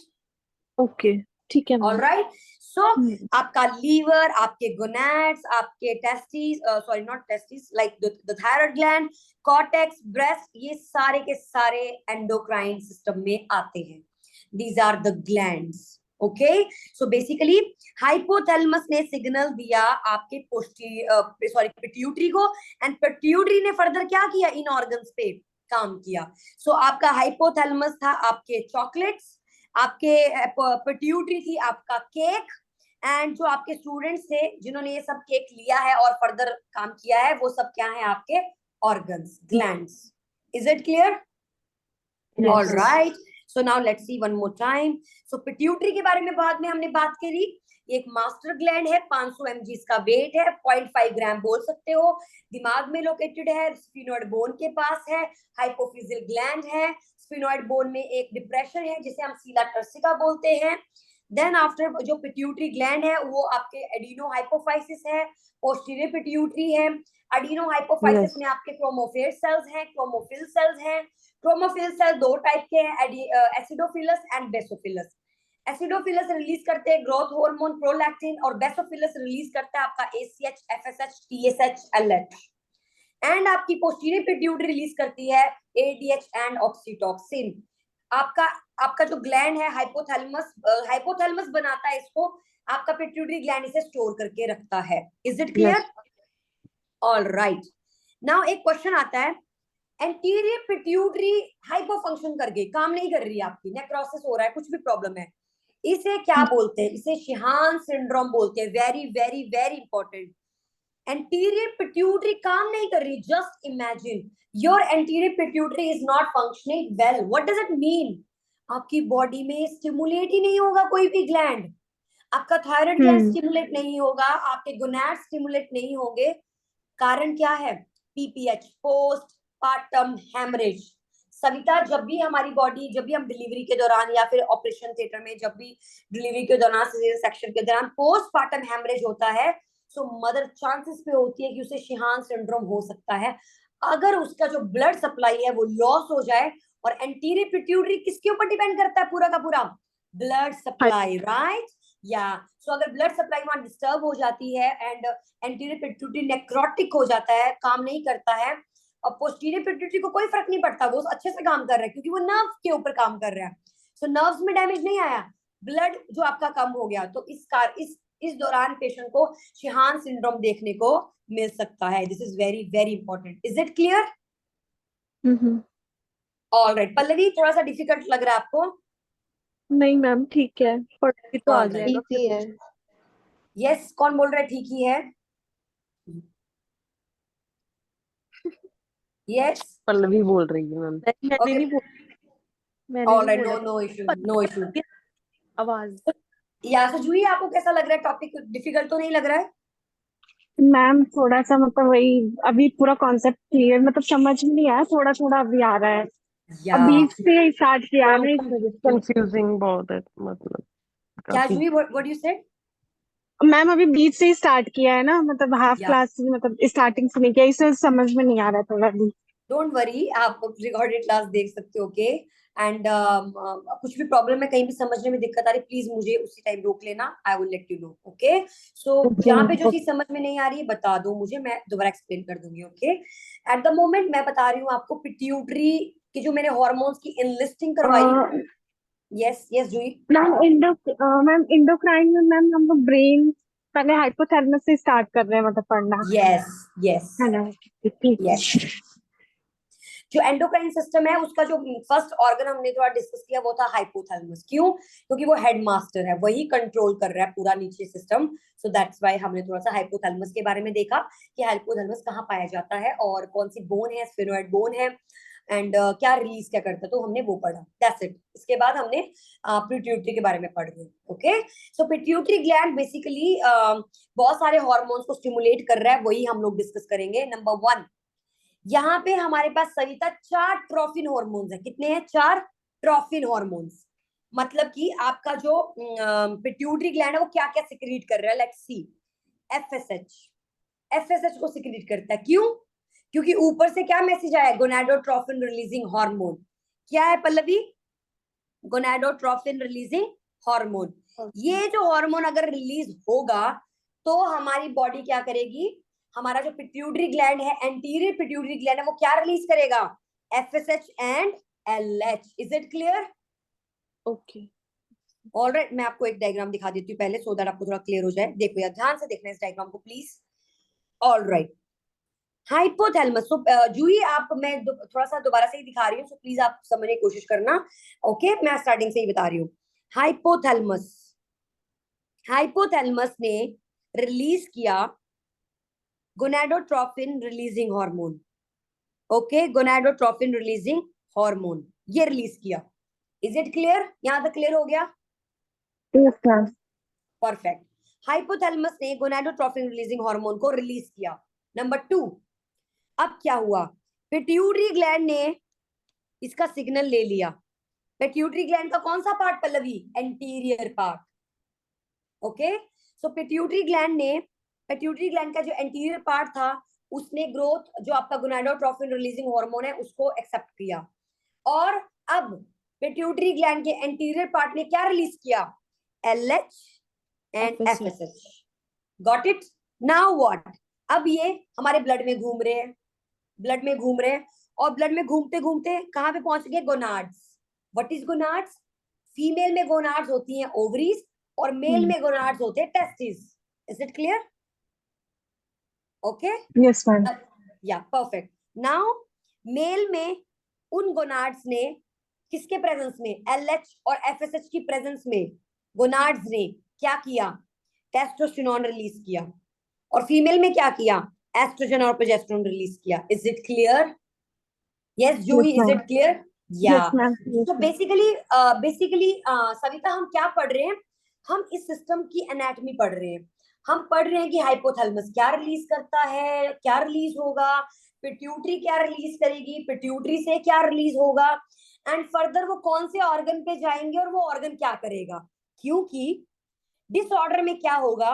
Speaker 3: ओके, ठीक है मैम.
Speaker 1: ऑलराइट. सो आपका लीवर, आपके गोनाड्स, आपके testis, sorry not testis, like the thyroid gland, cortex, breast, ये सारे के सारे एंडोक्राइन सिस्टम में आते हैं. These are the glands. Okay, so basically hypothalamus ने सिग्नल दिया आपके पिट्यूटरी को, एंड पिट्यूटरी ने फर्दर क्या किया, इन ऑर्गन्स पे काम किया. सो आपका हाइपोथैलेमस था आपके चॉकलेट्स, आपके पिट्यूटरी थी आपका केक, एंड जो आपके स्टूडेंट्स थे जिन्होंने ये सब केक लिया है और फर्दर काम किया है, वो सब क्या है, आपके organs, glands. Is it clear? All right. So now let's C one more time. So pituitary के बारे में बाद में हमने बात करी. एक मास्टर ग्लैंड है, 500 mg इसका वेट है, 0.5 ग्राम बोल सकते हो. दिमाग में लोकेटेड है, स्फिनोइड बोन के पास है. हाइपोफिजियल ग्लैंड है. स्फिनोइड बोन में एक डिप्रेशन है जिसे हम सीला टर्सिका बोलते हैं. देन आफ्टर जो पिट्यूटरी ग्लैंड है वो आपके एडिनो हाइपोफाइसिस है, पोस्टीरियर पिट्यूटरी है. एडिनो हाइपोफाइसिस में आपके क्रोमोफेर सेल्स हैं, क्रोमोफिल सेल्स हैं. क्रोमोफिल सेल दो टाइप के हैं, एसिडोफिलस एंड बेसोफिलस. एसिडोफिलस रिलीज करते हैं ग्रोथ हार्मोन प्रोलैक्टिन, और बेसोफिलस रिलीज करता है आपका ACH, FSH, TSH, LH. And आपकी पोस्टीरियर पिट्यूटरी रिलीज करती है ADH एंड ऑक्सीटॉक्सिन. आपका जो ग्लैंड है हाइपोथैलेमस बनाता है इसको, आपका पिट्यूटरी ग्लैंड इसे स्टोर करके रखता है. Is it clear? All right. Now एक क्वेश्चन आता है, एंटीरियर पिट्यूटरी हाइपो फंक्शन कर गई, काम नहीं कर रही है आपकी, नेक्रोसिस हो रहा है, कुछ भी प्रॉब्लम है, इसे क्या बोलते हैं? इसे शिहान सिंड्रोम बोलते हैं. Very very very important. Anterior pituitary काम नहीं कर रही. Just imagine your anterior pituitary is not functioning well. What does it mean? आपकी बॉडी में स्टिमुलेट ही नहीं होगा कोई भी ग्लैंड. आपका थायराइड ग्लैंड स्टिमुलेट नहीं होगा, आपके गोनाड स्टिमुलेट नहीं होंगे. कारण क्या है? PPH, postpartum haemorrhage. Savita, जब भी हम डिलीवरी के दौरान या फिर ऑपरेशन थिएटर में जब भी डिलीवरी के दौरान सेक्शन के दौरान पोस्ट पार्टम हेमरेज होता है, सो मदर चांसेस पे होती है कि उसे शिहान सिंड्रोम हो सकता है अगर उसका जो ब्लड सप्लाई है वो लॉस हो जाए. और एंटीरियर पिट्यूटरी किसके ऊपर डिपेंड करता है? पूरा का पूरा ब्लड सप्लाई, राइट? या सो अगर ब्लड सप्लाई वहां डिस्टर्ब हो जाती है एंड एंटीरियर पिट्यूटरी नेक्रोटिक हो जाता है, काम नहीं करता है, और पोस्टीरियर पिट्यूटरी को कोई फर्क नहीं पड़ता, वो अच्छे से काम कर रहा है क्योंकि वो नर्व के ऊपर काम कर रहा है. सो नर्व्स में डैमेज नहीं आया, ब्लड जो आपका कम हो गया, तो इस दौरान पेशेंट को शिहान सिंड्रोम देखने को मिल सकता है. This is very very important. Is it clear? Alright. Pallavi, थोड़ा सा डिफिकल्ट लग रहा है आपको?
Speaker 3: नहीं मैम, ठीक है, पढ़ तो आ जाएगा.
Speaker 4: ठीक ही है.
Speaker 1: यस, कौन बोल रहा है ठीक ही है? यस,
Speaker 2: पल्लवी बोल रही है मैम.
Speaker 3: मैंने
Speaker 1: Okay.
Speaker 3: नहीं बोला.
Speaker 1: Alright, no issue, no issue.
Speaker 3: आवाज.
Speaker 1: यासु जूही, आपको कैसा लग रहा है? टॉपिक डिफिकल्ट तो नहीं लग रहा है?
Speaker 4: मैम थोड़ा सा मतलब वही अभी पूरा कॉन्सेप्ट क्लियर मतलब समझ में नहीं आया, थोड़ा थोड़ा अभी आ रहा है.
Speaker 1: या
Speaker 4: बीच से स्टार्ट किया है इस वजह से.
Speaker 2: कंफ्यूजिंग बहुत है, मतलब
Speaker 1: क्या
Speaker 2: काफी.
Speaker 1: जूही, व्हाट यू सेड?
Speaker 4: मैम अभी बीच से ही स्टार्ट किया है ना, मतलब हाफ
Speaker 1: या
Speaker 4: क्लास मतलब स्टार्टिंग से नहीं किया, इससे समझ में नहीं आ रहा थोड़ा भी.
Speaker 1: डोंट वरी, आप रिकॉर्डेड क्लास देख सकते हो. ओके, एंड कुछ भी प्रॉब्लम है, कहीं भी समझने में दिक्कत आ रही, प्लीज मुझे उसी टाइम रोक लेना, I will let you know. Okay, so जहाँ पे जो चीज समझ में नहीं आ रही है बता दो मुझे, मैं दोबारा एक्सप्लेन कर दूंगी। ओके, एट द मोमेंट मैं बता रही हूँ आपको पिट्यूटरी की जो मैंने हॉर्मोन्स की इनलिस्टिंग करवाई। यस यस जूही।
Speaker 4: मैम इंडोक्राइन में मैम हम लोग ब्रेन पहले हाइपोथैलेमस से स्टार्ट कर रहे हैं मतलब पढ़ना,
Speaker 1: यस यस
Speaker 4: है ना? ठीक है।
Speaker 1: यस, जो एंडोक्राइन सिस्टम है उसका जो फर्स्ट ऑर्गन हमने थोड़ा डिस्कस किया वो था हाइपोथैलेमस। क्यों? क्योंकि वो हेड मास्टर है, वही कंट्रोल कर रहा है पूरा नीचे सिस्टम। सो दैट्स व्हाई हमने थोड़ा सा हाइपोथैलेमस के बारे में देखा कि हाइपोथैलेमस कहाँ पाया जाता है और कौन सी बोन है, स्फेनोइड बोन है, एंड क्या रिलीज क्या करता है, तो हमने वो पढ़ा, दैट्स इट। इसके बाद हमने पिट्यूटरी के बारे में पढ़ गए। Okay, so pituitary gland basically बहुत सारे हॉर्मोन्स को स्टिमुलेट कर रहा है, वही हम लोग डिस्कस करेंगे। नंबर 1, यहाँ पे हमारे पास सविता 4 ट्रोफिन हॉर्मोन्स है। कितने हैं? 4 ट्रोफिन हॉर्मोन्स। मतलब कि आपका जो पिट्यूटरी ग्लैंड है वो क्या क्या सिक्रीट कर रहा है? Let's see. एफएसएच, एफएसएच को सिक्रीट करता है। क्यों? क्योंकि ऊपर से क्या मैसेज आया? Gonadotrophin releasing hormone. क्या है पल्लवी? Gonadotrophin releasing hormone. ये जो हार्मोन अगर रिलीज होगा तो हमारी बॉडी क्या करेगी? हमारा जो पिट्यूटरी ग्लैंड है, एंटीरियर पिट्यूटरी ग्लैंड है, वो क्या रिलीज करेगा? FSH and LH. Is it clear?
Speaker 3: Okay.
Speaker 1: Alright, मैं आपको एक डायग्राम दिखा देती हूँ पहले, सो दैट आपको थोड़ा क्लियर हो जाए। देखो यार, ध्यान से देखना इस डायग्राम को please. All right, hypothalamus. So Juhi आप, मैं थोड़ा सा दोबारा से ही दिखा रही हूँ, सो प्लीज आप समझने की कोशिश करना। ओके, मैं स्टार्टिंग से ही बता रही हूँ। हाइपोथैलेमस, हाइपोथैलेमस ने रिलीज किया gonadotrophin releasing hormone. Okay, gonadotrophin releasing hormone ये रिलीज किया। Is it clear? यहां तक क्लियर हो गया?
Speaker 4: Yes ma'am.
Speaker 1: परफेक्ट। हाइपोथैलेमस ने गोनाडोट्रोफिन रिलीजिंग हार्मोन को रिलीज किया। नंबर 2, अब क्या हुआ? पिट्यूटरी ग्लैंड ने इसका सिग्नल ले लिया। पिट्यूटरी ग्लैंड का कौन सा part Pallavi? Anterior part. Okay, so pituitary gland ने, पिट्यूटरी ग्लैंड का जो एंटीरियर पार्ट था उसने ग्रोथ, जो आपका गोनाडोट्रोफिन रिलीजिंग हार्मोन है, उसको एक्सेप्ट किया। और अब पिट्यूटरी ग्लैंड के एंटीरियर पार्ट ने क्या रिलीज किया? LH and
Speaker 3: FSH.
Speaker 1: FSH. Got it? Now what? अब ये हमारे ब्लड में घूम रहे हैं, ब्लड में घूम रहे हैं, और ब्लड में घूमते घूमते कहां पे पहुंच गए? Gonads. What is gonads? Female में गोनाड्स होती हैं ओवरीज, और मेल में गोनाड्स होते हैं testis. Is it clear? Okay,
Speaker 4: yes ma'am.
Speaker 1: या परफेक्ट। नाउ मेल में उन गोनाड्स ने किसके प्रेजेंस में? एलएच और एफएसएच की प्रेजेंस में गोनाड्स ने क्या किया? टेस्टोस्टेरोन रिलीज किया। और फीमेल में क्या किया? एस्ट्रोजन और प्रोजेस्टेरोन रिलीज किया। Is it clear? Yes Juhi,
Speaker 4: yes
Speaker 1: is
Speaker 4: ma'am.
Speaker 1: It clear? या
Speaker 4: यस मैम।
Speaker 1: तो बेसिकली सविता हम क्या पढ़ रहे हैं? हम इस सिस्टम की एनाटॉमी पढ़ रहे हैं। हम पढ़ रहे हैं कि हाइपोथैलेमस क्या रिलीज करता है, क्या रिलीज होगा, पिट्यूटरी क्या रिलीज करेगी, पिट्यूटरी से क्या रिलीज होगा, एंड फर्दर वो कौन से ऑर्गन पे जाएंगे और वो ऑर्गन क्या करेगा। क्योंकि डिसऑर्डर में क्या होगा?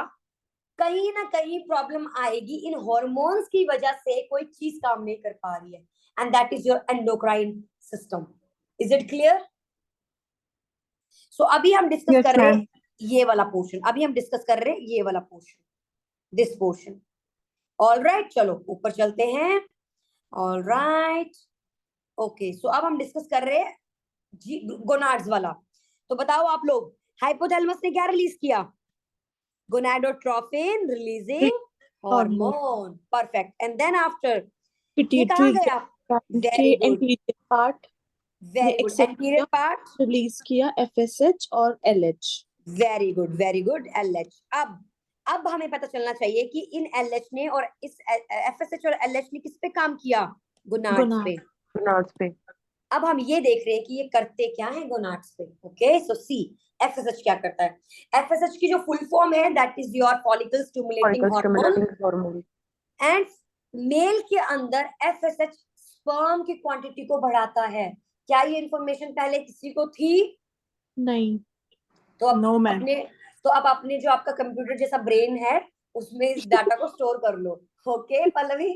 Speaker 1: कहीं ना कहीं प्रॉब्लम आएगी, इन हॉर्मोन्स की वजह से कोई चीज काम नहीं कर पा रही है, and that is your endocrine system. Is it clear? So अभी हम डिस्कस
Speaker 4: यस
Speaker 1: कर रहे
Speaker 4: मैम।
Speaker 1: हैं ये वाला पोर्शन, अभी हम डिस्कस कर रहे हैं ये वाला portion, this portion. All right, चलो ऊपर चलते हैं। ऑल राइट, ओके, सो अब हम डिस्कस कर रहे हैं गोनाड्स वाला। तो बताओ आप लोग, हाइपोथैलेमस ने क्या रिलीज किया? Gonadotrophin releasing
Speaker 3: hormone
Speaker 1: hormone. Perfect, and then after ये कहाँ
Speaker 3: पिट्यूटरी
Speaker 1: गया?
Speaker 3: ग्लैंड के
Speaker 1: वेरी गुड,
Speaker 3: एंटीरियर पार्ट ने
Speaker 1: वेरी गुड।
Speaker 3: एक्सेप्ट
Speaker 1: एंटीरियर
Speaker 3: किया,
Speaker 1: पार्ट,
Speaker 3: रिलीज किया FSH और LH।
Speaker 1: Very good very good. LH. अब हमें पता चलना चाहिए कि इन एलएच ने और इस एफएसएच और एलएच ने किस पे काम किया? गोनाड्स पे।
Speaker 3: गोनाड।
Speaker 2: गोनाड्स पे।
Speaker 1: अब हम ये देख रहे हैं कि ये करते क्या है गोनाड्स पे। ओके, सो सी, एफएसएच क्या करता है? एफएसएच की जो फुल फॉर्म है that is your follicle stimulating
Speaker 2: follicle
Speaker 1: hormone,
Speaker 2: stimulating hormone.
Speaker 1: And male के अंदर एफएसएच स्पर्म की क्वांटिटी को बढ़ाता है। क्या ये इंफॉर्मेशन पहले किसी को थी?
Speaker 3: नहीं।
Speaker 1: तो अब
Speaker 3: नो मैम।
Speaker 1: अपने, तो अब अपने जो आपका कंप्यूटर जैसा ब्रेन है उसमें इस डाटा को स्टोर कर लो। ओके पल्लवी,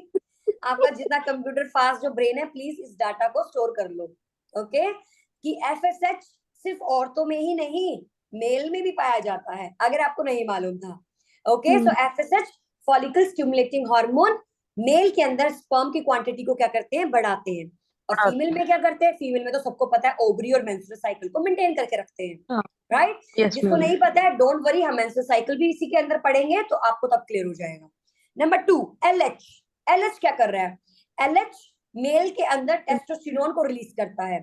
Speaker 1: आपका जितना कंप्यूटर फास्ट जो ब्रेन है, प्लीज इस डाटा को स्टोर कर लो। ओके, कि FSH सिर्फ औरतों में ही नहीं, मेल में भी पाया जाता है, अगर आपको नहीं मालूम था। ओके, सो FSH follicle stimulating hormone mail के अंदर स्पर्म की क्वांटिटी को क्या करते हैं, बढ़ाते हैं। और फीमेल में क्या करते हैं, फीमेल में तो सबको पता है ओवरी और मेंस्ट्रुअल साइकिल को मेंटेन करके रखते हैं, राइट? जिसको नहीं पता है, डोंट वरी, हम मेंस्ट्रुअल साइकिल भी इसी के अंदर पढ़ेंगे तो आपको तब क्लियर हो जाएगा। Number 2, LH। LH क्या कर रहा है? LH मेल के अंदर टेस्टोस्टेरोन को रिलीज करता है।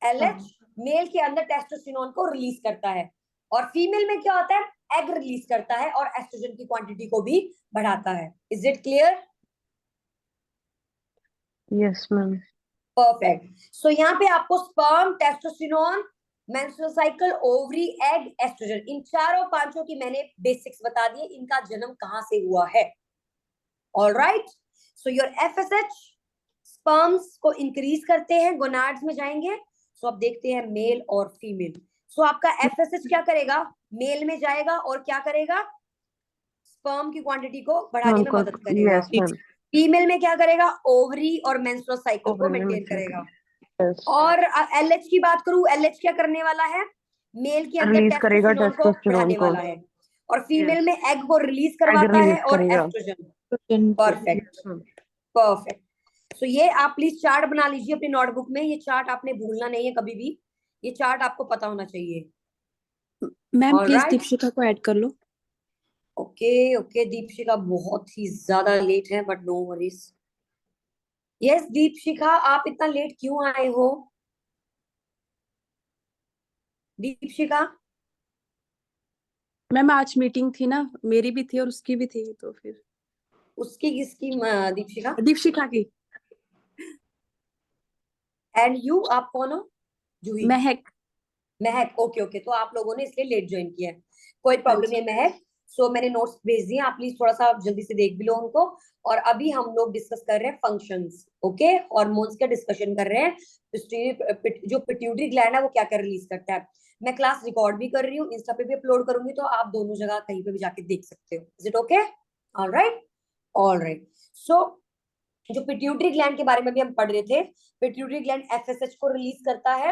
Speaker 1: LH मेल के अंदर टेस्टोस्टेरोन को रिलीज करता है, और फीमेल में क्या होता है, एग रिलीज करता है और एस्ट्रोजन की क्वांटिटी को भी बढ़ाता है। Is it clear?
Speaker 2: Yes ma'am.
Speaker 1: Perfect. So यहाँ पे आपको sperm, testosterone, menstrual cycle, ovary, egg, oestrogen, इन चारों पांचों की मैंने बेसिक्स बता दिए, इनका जन्म कहां से हुआ है। Alright, so your FSH sperms को इंक्रीज करते हैं, गोनाड्स में जाएंगे। सो अब देखते हैं मेल और फीमेल। सो आपका FSH क्या करेगा, मेल में जाएगा और क्या करेगा, स्पर्म की क्वांटिटी को बढ़ाने में मदद करेगा।
Speaker 2: Yes ma'am.
Speaker 1: फीमेल में क्या करेगा, ओवरी और मेंस्ट्रुअल साइकिल को मेंटेन करेगा। और LH की बात करूं, LH क्या करने वाला है, मेल के अंदर
Speaker 2: रिलीज करेगा
Speaker 1: टेस्टोस्टेरोन को
Speaker 2: टेस्टोस्टेरोन
Speaker 1: बढ़ाने
Speaker 2: को,
Speaker 1: वाला है, और फीमेल
Speaker 2: यस
Speaker 1: में एग को रिलीज
Speaker 2: एग
Speaker 1: करवाता है
Speaker 2: रिलीज
Speaker 1: और
Speaker 2: करेगा।
Speaker 1: एस्ट्रोजन। Perfect, perfect. सो ये आप प्लीज चार्ट बना लीजिए अपनी नोटबुक में, ये चार्ट आपने भूलना नहीं है कभी भी, ये चार्ट आपको पता होना चाहिए।
Speaker 3: मैम प्लीज
Speaker 1: ऑलराइट,
Speaker 3: दीपशिका को ऐड कर लो।
Speaker 1: ओके ओके, दीपशिका बहुत ही ज्यादा लेट है, but no worries. Yes Deepshikha, आप इतना लेट क्यों आए हो दीपशिका?
Speaker 3: मैम आज मीटिंग थी ना, मेरी भी थी और उसकी भी थी, तो फिर
Speaker 1: उसकी किसकी, दीपशिका?
Speaker 3: दीपशिका की।
Speaker 1: एंड यू, आप कौन हो? जूही?
Speaker 3: महक।
Speaker 1: महक, ओके ओके, तो आप लोगों ने इसलिए लेट ज्वाइन किया है, कोई प्रॉब्लम नहीं है महक। सो मैंने नोट्स भेज दिए, आप प्लीज थोड़ा सा जल्दी से देख भी लो उनको। और अभी हम लोग डिस्कस कर रहे हैं फंक्शंस, ओके, हॉर्मोन्स का डिस्कशन कर रहे हैं। जो पिट्यूटरी ग्लैंड है वो क्या क्या रिलीज करता है। मैं क्लास रिकॉर्ड भी कर रही हूँ, इंस्टा पे भी अपलोड करूंगी, तो आप दोनों जगह कहीं पे भी जाके देख सकते हो। Is it okay? All right, all right. So जो पिट्यूटरी ग्लैंड के बारे में भी हम पढ़ रहे थे, पिट्यूटरी ग्लैंड FSH को रिलीज करता है,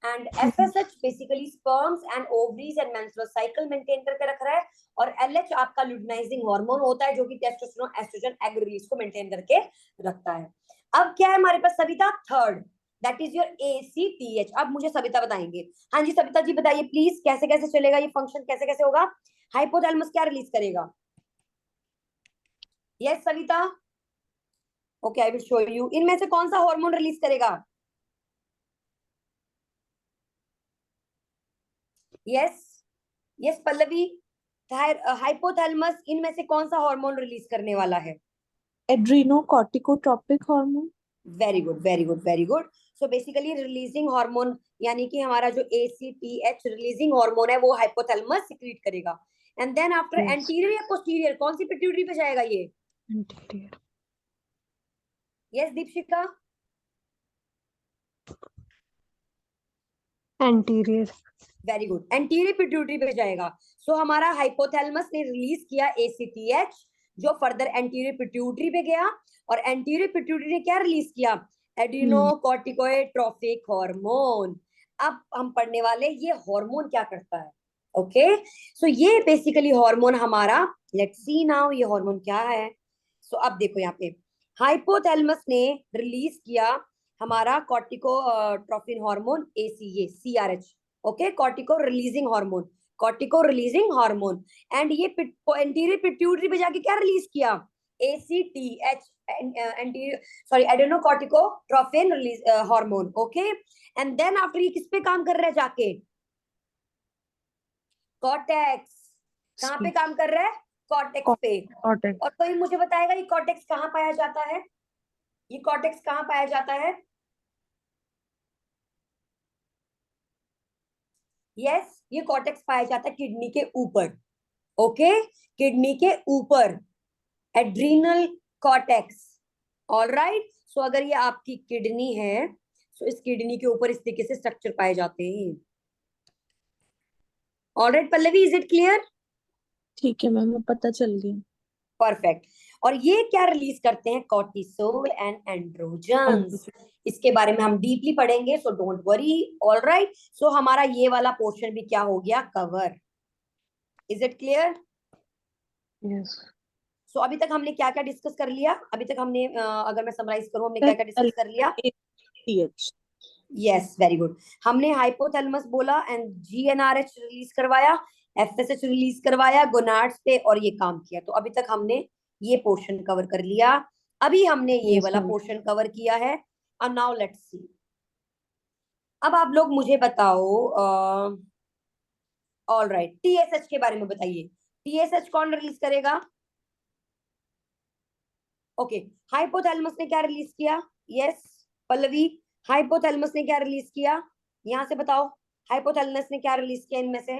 Speaker 1: and FSH basically sperms and ovaries and menstrual cycle maintain करके रख रहा है, और LH आपका लुटिनाइजिंग हार्मोन होता है जो कि टेस्टोस्टेरोन, एस्ट्रोजन, एग रिलीज को मेंटेन करके रखता है। अब क्या है हमारे पास Savita, third, that is your ACTH। अब मुझे सविता बताएंगे। हाँ जी सविता जी बताइए प्लीज, कैसे कैसे चलेगा ये फंक्शन, कैसे कैसे होगा? हाइपोथैलेमस क्या रिलीज करेगा? Yes Savita, okay I will show you. इनमें से कौन सा हार्मोन रिलीज करेगा? यस यस पल्लवी, हाइपोथैलेमस इनमें से कौन सा हार्मोन रिलीज करने वाला है?
Speaker 3: Adrenocorticotropic hormone.
Speaker 1: Very good very good very good. So basically releasing hormone, यानी कि हमारा जो ACTH रिलीजिंग हार्मोन है वो हाइपोथैलेमस सिक्रीट करेगा। And then after
Speaker 2: Yes.
Speaker 1: Anterior या पोस्टीरियर, कौन सी पिट्यूटरी पे जाएगा ये?
Speaker 2: Anterior.
Speaker 1: Yes Deepshikha,
Speaker 2: Anterior.
Speaker 1: Very good, anterior pituitary पे जाएगा। सो हमारा हाइपोथैलेमस ने रिलीज किया ACTH, जो फर्दर एंटीरियर पिट्यूटरी पे गया, और एंटीरियर पिट्यूटरी ने क्या रिलीज किया? एड्रीनोकॉर्टिकोट्रोपिक हार्मोन। अब हम पढ़ने वाले ये हार्मोन क्या करता है। ओके, सो ये बेसिकली हार्मोन हमारा, लेट्स सी नाउ ये हार्मोन क्या है। सो अब देखो यहाँ पे हाइपोथैलेमस ने रिलीज किया हमारा corticotropin hormone ACA CRH, okay, cortico releasing hormone, cortico releasing hormone. And ये एंटीरियर पिट्यूटरी पे जाके क्या रिलीज किया? ACTH, anterior sorry adrenocorticotropin release hormone, okay. And then after ये किस पे काम कर रहा है जाके? कॉर्टेक्स। कहाँ पे काम कर रहा है? कॉर्टेक्स पे।
Speaker 2: Cortex.
Speaker 1: और कोई मुझे बताएगा ये कॉर्टेक्स कहाँ पाया जाता है? ये कॉर्टेक्स कहाँ पाया जाता है? यस, ये कॉर्टेक्स पाया जाता है किडनी के ऊपर, ओके, किडनी के ऊपर, एड्रीनल कॉर्टेक्स। ऑलराइट, सो अगर ये आपकी किडनी है, सो इस किडनी के ऊपर इस तरीके से स्ट्रक्चर पाए जाते हैं। Alright Pallavi, is it clear?
Speaker 3: ठीक है मैम, अब पता चल गया।
Speaker 1: परफेक्ट। और ये क्या रिलीज करते हैं? Cortisol and androgens. इसके बारे में हम डीपली पढ़ेंगे, सो डोंट वरी। ऑलराइट, सो हमारा ये वाला पोर्शन भी क्या हो गया? Cover. Is it clear?
Speaker 2: Yes
Speaker 1: so अभी तक हमने क्या क्या डिस्कस कर लिया? अभी तक हमने अगर मैं समराइज करूं, हमने क्या क्या डिस्कस कर लिया?
Speaker 3: TH
Speaker 1: yes, very good. हमने हाइपोथैलेमस बोला एंड GnRH रिलीज करवाया, FSH रिलीज करवाया गोनाड्स पे, और ये काम किया। तो अभी तक हमने ये पोर्शन कवर कर लिया। अभी हमने ये
Speaker 2: Yes,
Speaker 1: वाला
Speaker 2: ma'am.
Speaker 1: पोर्शन कवर किया है। और नाउ लेट्स सी। अब आप लोग मुझे बताओ, ऑल राइट, TSH के बारे में बताइए। TSH कौन रिलीज करेगा? ओके, हाइपोथैलेमस ने क्या रिलीज किया? यस पल्लवी, हाइपोथैलेमस ने क्या रिलीज किया? यहां से बताओ, हाइपोथैलेमस ने क्या रिलीज किया इनमें से?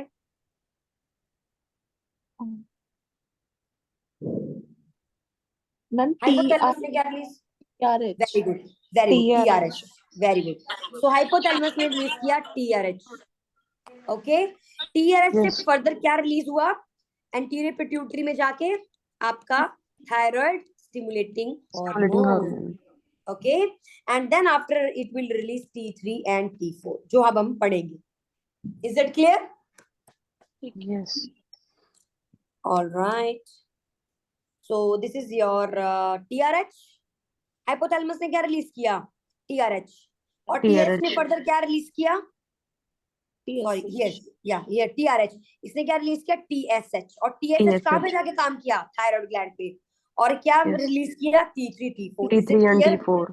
Speaker 3: मैम
Speaker 1: हाइपोथैलेमस ने क्या release?
Speaker 3: TRH
Speaker 1: very good, very good,
Speaker 3: TRH
Speaker 1: TRH, very good. So hypothalamus ने रिलीज किया TRH। ओके, TRH से
Speaker 2: Yes.
Speaker 1: फर्दर क्या रिलीज हुआ? एंटीरियर पिट्यूटरी में जाके आपका thyroid stimulating
Speaker 2: Stimulating
Speaker 1: hormone.
Speaker 2: hormone.
Speaker 1: Okay, and then after it will release T3 and T4, जो अब हम पढ़ेंगे। Is it clear?
Speaker 2: Yes.
Speaker 1: All right, so this is your TRH। Hypothalamus ने क्या रिलीज किया? TRH। और TH ने
Speaker 2: TRH.
Speaker 1: फर्दर क्या रिलीज किया? सॉरी,
Speaker 3: TSH
Speaker 1: यस, या ये TRH। इसने क्या रिलीज किया? TSH। और TSH कहाँ पे
Speaker 2: TSH.
Speaker 1: जाके काम किया? थायराइड ग्लैंड पे। और क्या
Speaker 2: Yes.
Speaker 1: रिलीज किया? T3 T4। Is it
Speaker 2: T3 and
Speaker 1: clear?
Speaker 2: T4.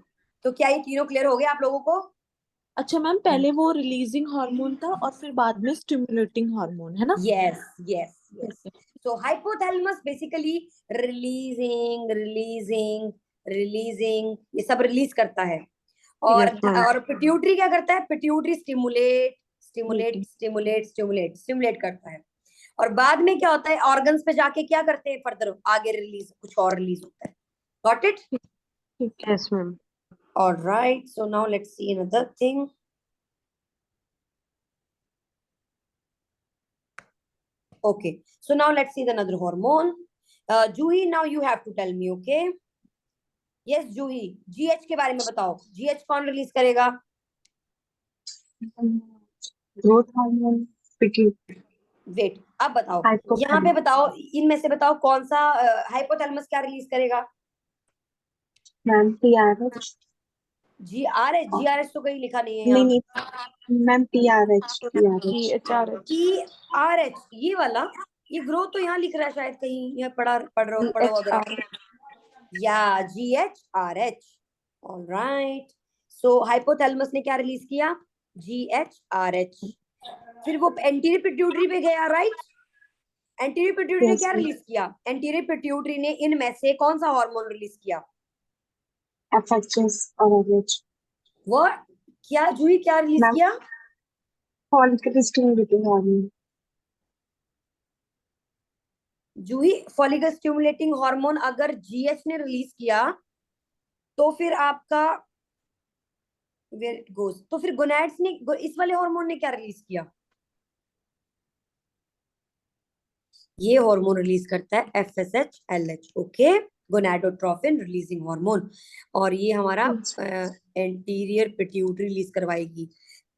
Speaker 1: तो क्या ये तीनों क्लियर हो गए आप लोगों को?
Speaker 3: अच्छा मैम, पहले वो रिलीजिंग हार्मोन था और फिर बाद में स्टिमुलेटिंग हार्मोन, है ना?
Speaker 1: Yes yes yes.
Speaker 3: ठीक है।
Speaker 1: So hypothalamus basically releasing releasing releasing, ये सब रिलीज करता है।
Speaker 2: Yes, ma'am.
Speaker 1: और पिट्यूटरी क्या करता है? Pituitary stimulate stimulate
Speaker 3: Stimulating.
Speaker 1: Stimulate stimulate stimulate करता है। और बाद में क्या होता है? ऑर्गन्स पे जाके क्या करते हैं? फर्दर आगे रिलीज, कुछ और रिलीज होता है। Got it?
Speaker 3: ठीक है।
Speaker 2: Yes, ma'am.
Speaker 1: Alright, so now let's see another thing. Okay, so now let's see the another hormone. Juhi, now you have to tell me, okay? Yes, Juhi, GH के बारे में बताओ। GH कौन release करेगा?
Speaker 4: Growth hormone, pituitary,
Speaker 1: wait, अब बताओ, यहाँ पे
Speaker 4: हाइपोथैलेमस,
Speaker 1: बताओ, इनमें से बताओ कौन सा हाइपोथैलेमस क्या रिलीज करेगा?
Speaker 4: Ma'am TRH,
Speaker 1: GRH। GRH तो कहीं लिखा नहीं है
Speaker 4: नहीं
Speaker 1: यहाँ।
Speaker 4: नहीं मैम TRH,
Speaker 3: THRH
Speaker 1: TRH, ये वाला, ये ग्रोथ तो यहाँ लिख रहा है शायद कहीं, यहाँ पढ़ा हुआ अगर। या GHRH। ऑलराइट, सो हाइपोथैलेमस ने क्या रिलीज किया? GHRH। फिर वो एंटीरियर पिट्यूटरी पे गया, राइट? एंटीरियर पिट्यूटरी ने
Speaker 4: यस
Speaker 1: क्या
Speaker 4: मैम,
Speaker 1: रिलीज किया? एंटीरियर पिट्यूटरी ने इनमें से कौन सा हार्मोन रिलीज किया?
Speaker 4: FHS और LH,
Speaker 1: वो क्या जूही, क्या रिलीज
Speaker 4: मैम
Speaker 1: किया?
Speaker 4: फॉलिकल स्टिमुलेटिंग हार्मोन,
Speaker 1: जूही, फॉलिकल स्टिमुलेटिंग हार्मोन अगर GH ने रिलीज किया तो फिर आपका वेयर इट गोज, तो फिर गोनाड्स ने, इस वाले हार्मोन ने क्या रिलीज किया? ये हार्मोन रिलीज करता है FSH LH। Okay, gonadotrophin releasing hormone. और ये हमारा एंटीरियर पिट्यूटरी रिलीज करवाएगी।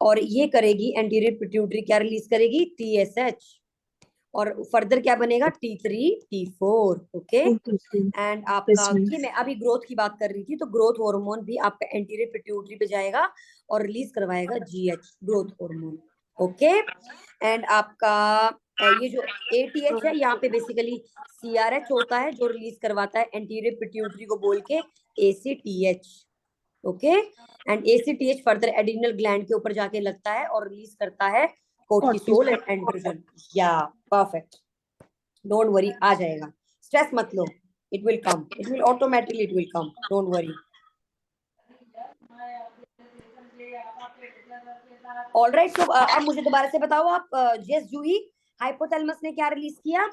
Speaker 1: और ये करेगी एंटीरियर पिट्यूटरी, क्या रिलीज करेगी? TSH। और फर्दर क्या बनेगा? T3 T4। ओके, एंड आपका
Speaker 4: यस मैम,
Speaker 1: ये मैं अभी ग्रोथ की बात कर रही थी, तो ग्रोथ हार्मोन भी आपका एंटीरियर पिट्यूटरी पे जाएगा और रिलीज करवाएगा GH, growth hormone. Okay, and आपका ये जो ATH है, यहाँ पे बेसिकली CRH होता है जो रिलीज करवाता है एंटीरियर पिट्यूटरी को बोल के ACTH। ओके, and ACTH further adrenal gland के ऊपर जाके लगता है और रिलीज करता है cortisol and androgen. Yeah perfect, don't worry, आ जाएगा, स्ट्रेस मत लो, it will come, it will automatically, it will come, don't worry. All right, so अब मुझे दोबारा से बताओ आप, जस जूही, हाइपोथैलेमस ने क्या रिलीज किया?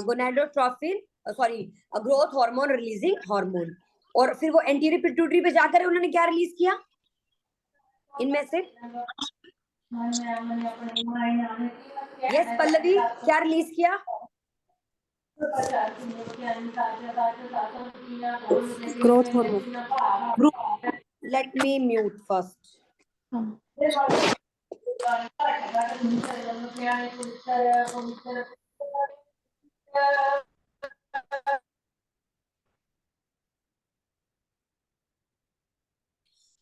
Speaker 1: Gonadotrophin, sorry, growth hormone releasing hormone. और फिर वो एंटीरियर पिट्यूटरी पे जाकर उन्होंने क्या रिलीज किया इनमें से? यस पल्लवी, क्या रिलीज किया?
Speaker 3: Growth hormone.
Speaker 1: Let me mute first.
Speaker 3: हाँ,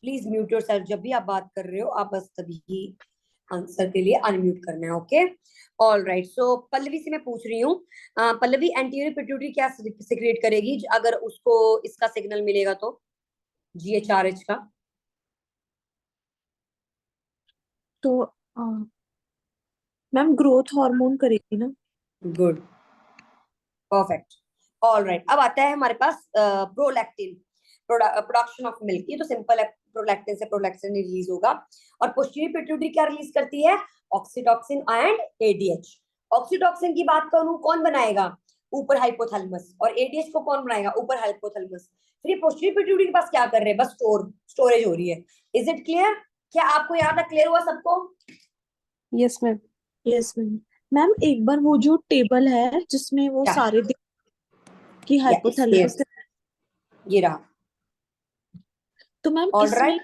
Speaker 1: प्लीज म्यूट योरसेल्फ। जब भी आप बात कर रहे हो आप बस तभी आंसर के लिए अनम्यूट करना है, ओके? ऑल राइट, सो पल्लवी से मैं पूछ रही हूँ, पल्लवी एंटीरियर पिट्यूटरी क्या सिक्रेट करेगी अगर उसको इसका सिग्नल मिलेगा तो, GHRH का?
Speaker 3: तो मैम ग्रोथ हार्मोन करेगी ना।
Speaker 1: Good, perfect. ऑल राइट, अब आता है हमारे पास प्रोलैक्टिन, प्रोडक्शन ऑफ मिल्क। ये तो सिंपल है, प्रोलैक्टिन से प्रोलैक्टिन रिलीज होगा। और पोस्टीरियर पिट्यूटरी क्या रिलीज करती है? Oxytocin and ADH। ऑक्सीटॉक्सिन की बात करूं, कौन बनाएगा? ऊपर हाइपोथैलेमस। और ADH को कौन बनाएगा? ऊपर हाइपोथैलेमस। फिर ये पोस्टीरियर पिट्यूटरी के पास क्या कर रहे हैं? बस स्टोरेज हो रही है। Is it clear? क्या आपको यहाँ तक क्लियर हुआ सबको?
Speaker 4: Yes ma'am.
Speaker 3: Yes ma'am. Ma'am एक बार वो जो टेबल है जिसमें वो
Speaker 1: क्या?
Speaker 3: सारे की हाइपोथैलेमस,
Speaker 1: ये रहा।
Speaker 3: तो मैम
Speaker 1: ऑल
Speaker 3: इसमें
Speaker 1: राइट,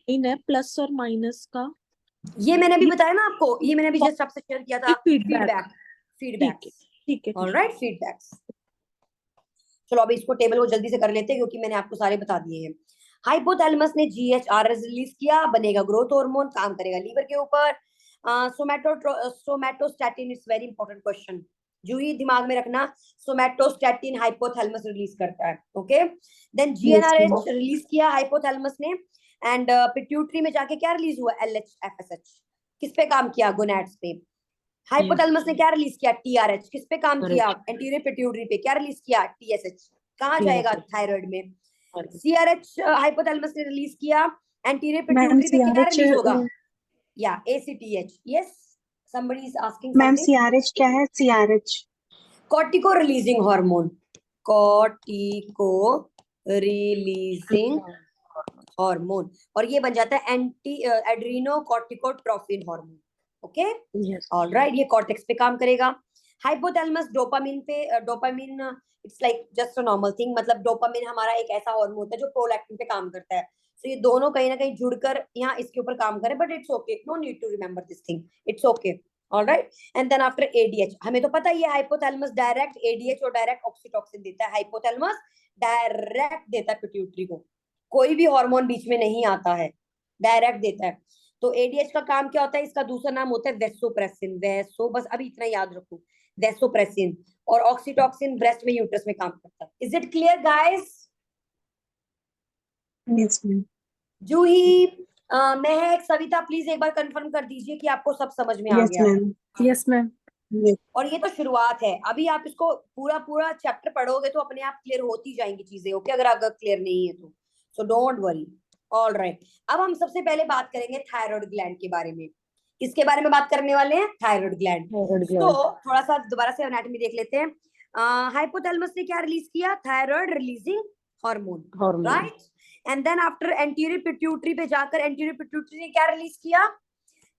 Speaker 3: इन है प्लस और माइनस का।
Speaker 1: ये मैंने अभी
Speaker 3: ये
Speaker 1: बताया ना आपको, ये मैंने अभी जस्ट आपसे शेयर किया था।
Speaker 3: फीडबैक।
Speaker 1: फीडबैक,
Speaker 3: ठीक है, ठीक है,
Speaker 1: ऑल
Speaker 3: ठीक
Speaker 1: राइट, फीडबैक्स। चलो अभी इसको टेबल वो जल्दी से कर लेते हैं क्योंकि मैंने आपको सारे बता दिए हैं। हाइपोथैलेमस ने GHRH रिलीज किया, बनेगा ग्रोथ हार्मोन, काम करेगा लीवर के ऊपर। Somatostatin is very important question, जो ही दिमाग में रखना। सोमैटोस्टैटिन हाइपोथैलेमस रिलीज करता है, ओके? देन GnRH रिलीज किया हाइपोथैलेमस ने, एंड पिट्यूटरी में जाके क्या रिलीज हुआ? LH-FSH। किस पे काम किया? गोनैड्स पे। हाइपोथैलेमस ने क्या रिलीज किया? TRH। किस पे काम किया? एंटीरियर पिट्यूटरी पे। क्या रिलीज किया? TSH। कहाँ जाएगा? थायराइड में। CRH हाइपोथैलेमस ने रिलीज किया, एंटीरियर पिट्यूटरी पे क्या रिलीज होगा? या ACTH। Yes, somebody is asking
Speaker 4: ma'am
Speaker 1: something.
Speaker 4: CRH क्या है? CRH
Speaker 1: cortico releasing hormone, cortico releasing hormone, और ये बन जाता है एड्रीनोकॉर्टिकोट्रोफिन हार्मोन, ओके? ऑल राइट, ये कॉर्टेक्स पे काम करेगा। हाइपोथैलेमस डोपामिन पे, dopamine it's like just a normal thing, मतलब डोपामिन हमारा एक ऐसा हार्मोन होता है जो प्रोलैक्टिन पे काम करता है। तो ये दोनों कहीं ना कहीं जुड़कर यहाँ इसके ऊपर काम करे, but it's okay, no need to remember this thing, it's okay. All right, and then after ADH, हमें तो पता ही है हाइपोथैलेमस डायरेक्ट ADH और डायरेक्ट ऑक्सीटॉक्सिन देता है, हाइपोथैलेमस डायरेक्ट देता है पिट्यूटरी को, कोई भी हार्मोन बीच में नहीं आता है, डायरेक्ट देता है। तो ADH का काम क्या होता है? इसका दूसरा नाम होता है वेसोप्रेसिन, वेसो, बस अभी इतना याद रखो, वेसोप्रेसिन। और ऑक्सीटॉक्सिन ब्रेस्ट में, यूट्रस में काम करता है। Is it clear guys?
Speaker 4: Yes ma'am.
Speaker 1: Juhi, Mahak, Savita, please एक बार कंफर्म कर दीजिए कि आपको सब समझ में आ
Speaker 4: यस
Speaker 1: गया।
Speaker 4: मैम। Yes ma'am.
Speaker 1: और ये तो शुरुआत है, अभी आप इसको पूरा पूरा चैप्टर पढ़ोगे तो अपने आप क्लियर होती जाएंगी चीजें, ओके? अगर क्लियर नहीं है तो सो डोंट वरी। ऑल राइट, अब हम सबसे पहले बात करेंगे थायराइड ग्लैंड के बारे में। किसके बारे में बात करने वाले हैं? Thyroid gland. तो थोड़ा सा दोबारा से एनाटॉमी देख लेते हैं। हाइपोथैलेमस ने क्या रिलीज किया? Thyroid releasing hormone, right? And then after anterior pituitary पे जाकर एंटीरियर पिट्यूटरी ने क्या रिलीज किया?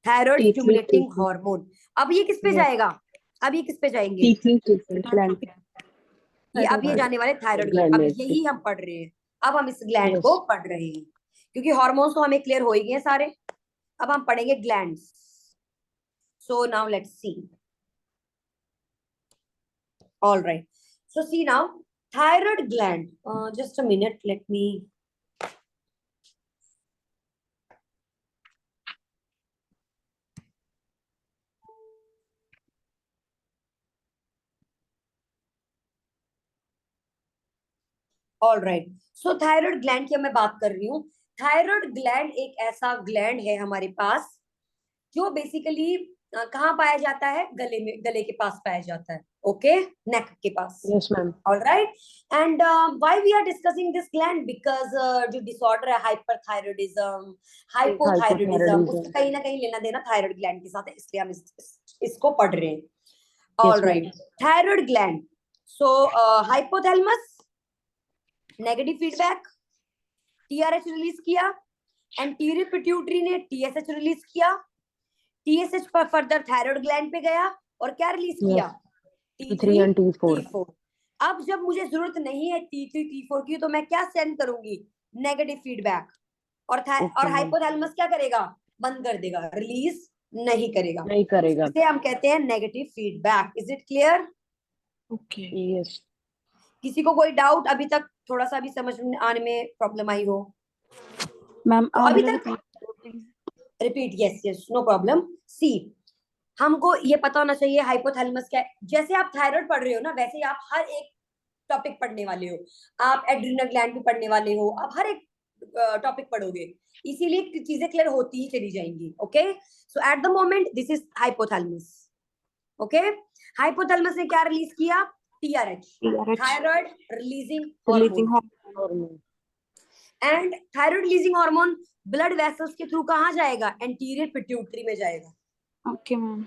Speaker 1: Thyroid stimulating hormone. अब ये किस पे जाएगा? अब ये किस पे जाएंगे? ये अब ये जाने वाले थायराइड ग्लैंड। अब यही हम पढ़ रहे हैं, अब हम इस ग्लैंड को पढ़ रहे हैं, क्योंकि हार्मोन्स तो हमें क्लियर हो ही गए सारे। अब हम पढ़ेंगे glands. So now let's see. All right, so see now thyroid gland, just a minute, let me. All right, so thyroid gland की मैं बात कर रही हूँ। थायराइड ग्लैंड एक ऐसा ग्लैंड है हमारे पास जो बेसिकली कहाँ पाया जाता है? गले में, गले के पास पाया जाता है, ओके? नेक के पास।
Speaker 2: Yes ma'am.
Speaker 1: All right, and why we are discussing this gland? Because जो डिसऑर्डर है हाइपरथायरॉयडिज्म, हाइपोथायरॉयडिज्म, उसका कहीं ना कहीं लेना देना थायराइड ग्लैंड के साथ है, इसलिए हम इसको पढ़ रहे हैं। All right, thyroid gland, so hypothalamus negative feedback, TRH release किया, एंटीरियर पिट्यूटरी ने TSH रिलीज किया, TSH पर फर्दर थायराइड ग्लैंड पे गया और क्या रिलीज किया? T3 and T4। अब जब मुझे जरूरत नहीं है T3 T4 की, तो मैं क्या सेंड करूंगी? Negative feedback. और
Speaker 2: Okay, ma'am.
Speaker 1: हाइपोथैलेमस क्या करेगा? बंद कर देगा, रिलीज नहीं करेगा।
Speaker 2: नहीं करेगा.
Speaker 1: इसे हम कहते हैं negative feedback. Is it clear?
Speaker 3: Okay.
Speaker 2: Yes.
Speaker 1: किसी को कोई डाउट अभी तक, थोड़ा सा भी समझ में आने में प्रॉब्लम आई हो?
Speaker 3: मैम
Speaker 1: तो
Speaker 3: आप
Speaker 1: अभी
Speaker 3: मुझे
Speaker 1: तक
Speaker 3: repeat करो please.
Speaker 1: Repeat. Yes yes, no problem. See, हमको ये पता होना चाहिए हाइपोथैलेमस क्या है। जैसे आप थायराइड पढ़ रहे हो ना, वैसे ही आप हर एक टॉपिक पढ़ने वाले हो। आप एड्रिनल ग्लैंड भी पढ़ने वाले हो, आप हर एक टॉपिक पढ़ोगे, इसीलिए चीजें क्लियर होती ही चली जाएंगी। Okay, so at the moment this is hypothalamus. Okay, hypothalamus ने क्या रिलीज किया? TRH, thyroid releasing
Speaker 3: releasing
Speaker 1: hormone.
Speaker 2: Hormone.
Speaker 1: And thyroid releasing hormone blood vessels के थ्रू कहाँ जाएगा? एंटीरियर पिट्यूटरी में जाएगा।
Speaker 3: Okay ma'am.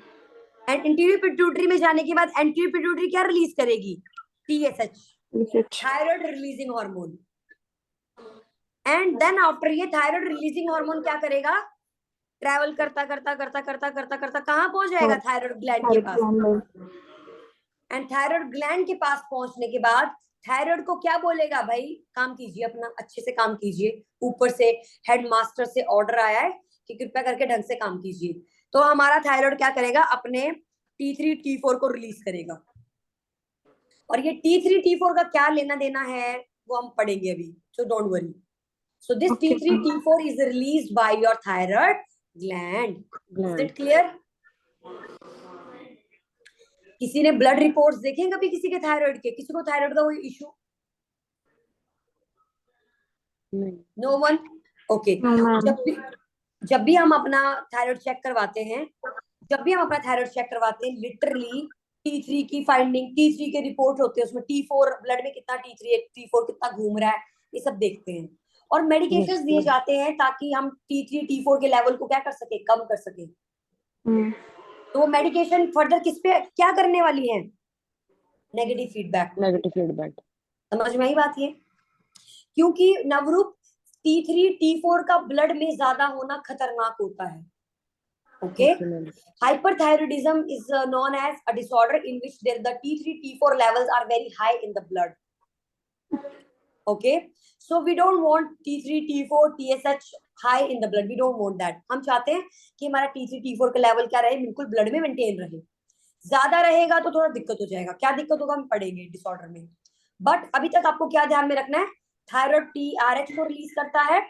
Speaker 1: And interior pituitary में जाने के बाद एंटीरियर पिट्यूटरी क्या रिलीज करेगी? TSH, thyroid releasing hormone. And then after ये थायराइड रिलीजिंग हार्मोन क्या करेगा? ट्रैवल करता करता करता करता करता करता कहाँ पहुंच जाएगा? थायराइड ग्लैंड के पास। एंड थायराइड ग्लैंड के पास पहुंचने के बाद थायराइड को क्या बोलेगा? भाई काम कीजिए, अपना अच्छे से काम कीजिए। ऊपर से हेडमास्टर से ऑर्डर आया है कि कृपया करके ढंग से काम कीजिए। तो हमारा थायराइड क्या करेगा? अपने T3 T4 को रिलीज करेगा। और ये T3 T4 का क्या लेना देना है वो हम पढ़ेंगे अभी, सो don't worry. So this
Speaker 3: Okay,
Speaker 1: T3 T4 is released by your thyroid gland. Is it clear? किसी ने ब्लड रिपोर्ट्स देखे कभी किसी के थायराइड के? किसी को थायराइड का कोई इशू?
Speaker 2: नहीं.
Speaker 1: No one? ओके। जब भी हम अपना थायराइड चेक करवाते हैं, लिटरली T3 की फाइंडिंग, T3 के रिपोर्ट होते हैं, उसमें T4 ब्लड में कितना T3 T4 कितना घूम रहा है, ये सब देखते हैं। और मेडिकेशंस
Speaker 2: Yes,
Speaker 1: दिए
Speaker 2: ma'am.
Speaker 1: जाते हैं ताकि हम T3 T4 के लेवल को क्या कर सके? कम कर सके। तो वो मेडिकेशन फर्दर किस पे क्या करने वाली है? Negative feedback.
Speaker 2: Negative feedback.
Speaker 1: समझ में आई बात ये? क्योंकि नवरूप T3 T4 का ब्लड में ज्यादा होना खतरनाक होता है। Okay,
Speaker 2: Okay, ma'am.
Speaker 1: hyperthyroidism is known as a disorder in which the T3 T4 levels are very high in the blood. Okay, so we don't want T3 T4 TSH high in the blood, we don't want that. हम चाहते हैं कि हमारा T3 T4 का level क्या रहे? बिल्कुल blood में मेंटेन रहे। ज्यादा रहेगा तो थोड़ा दिक्कत हो जाएगा। क्या दिक्कत होगा हम पढ़ेंगे डिसऑर्डर में। बट अभी तक आपको क्या ध्यान में रखना है? थायराइड TRH को रिलीज करता है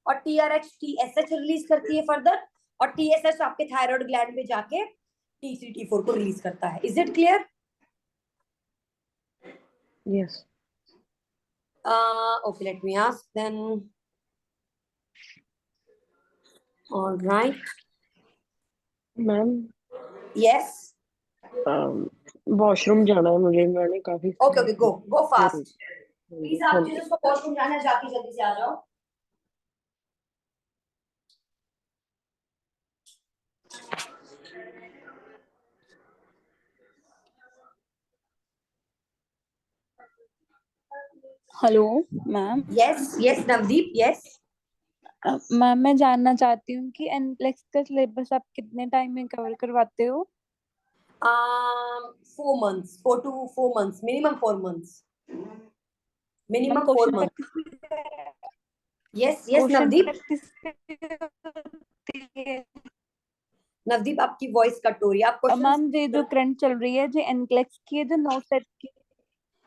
Speaker 1: और TRH TSH रिलीज करती है फर्दर, और TSH आपके थायराइड ग्लैंड में जाके T3 T4 को रिलीज करता है। Is it clear?
Speaker 2: Yes.
Speaker 1: Okay, let me ask then. All right.
Speaker 2: Ma'am,
Speaker 1: Yes.
Speaker 2: Washroom जाना है मुझे, मैंने काफी.
Speaker 1: Okay, okay, go fast. Please आप
Speaker 2: हाँ जी.
Speaker 1: जिसको वॉशरूम जाना है जाके जल्दी से आ जाओ।
Speaker 5: Hello ma'am.
Speaker 1: Yes yes Navdeep, yes.
Speaker 5: Ma'am मैं जानना चाहती हूँ कि एनप्लेक्स का सिलेबस आप कितने टाइम में कवर करवाते हो?
Speaker 1: 4 months, 4 months, minimum 4 months, minimum 4
Speaker 5: question
Speaker 1: months.
Speaker 5: Practice
Speaker 1: Yes, yes,
Speaker 5: question
Speaker 1: Navdeep.
Speaker 5: Practice
Speaker 1: Navdeep आपकी वॉइस कट हो रही है। आप क्वेश्चन
Speaker 5: मैम ये जो करंट चल रही है जो एनक्लेक्स की है जो 9 सेट की।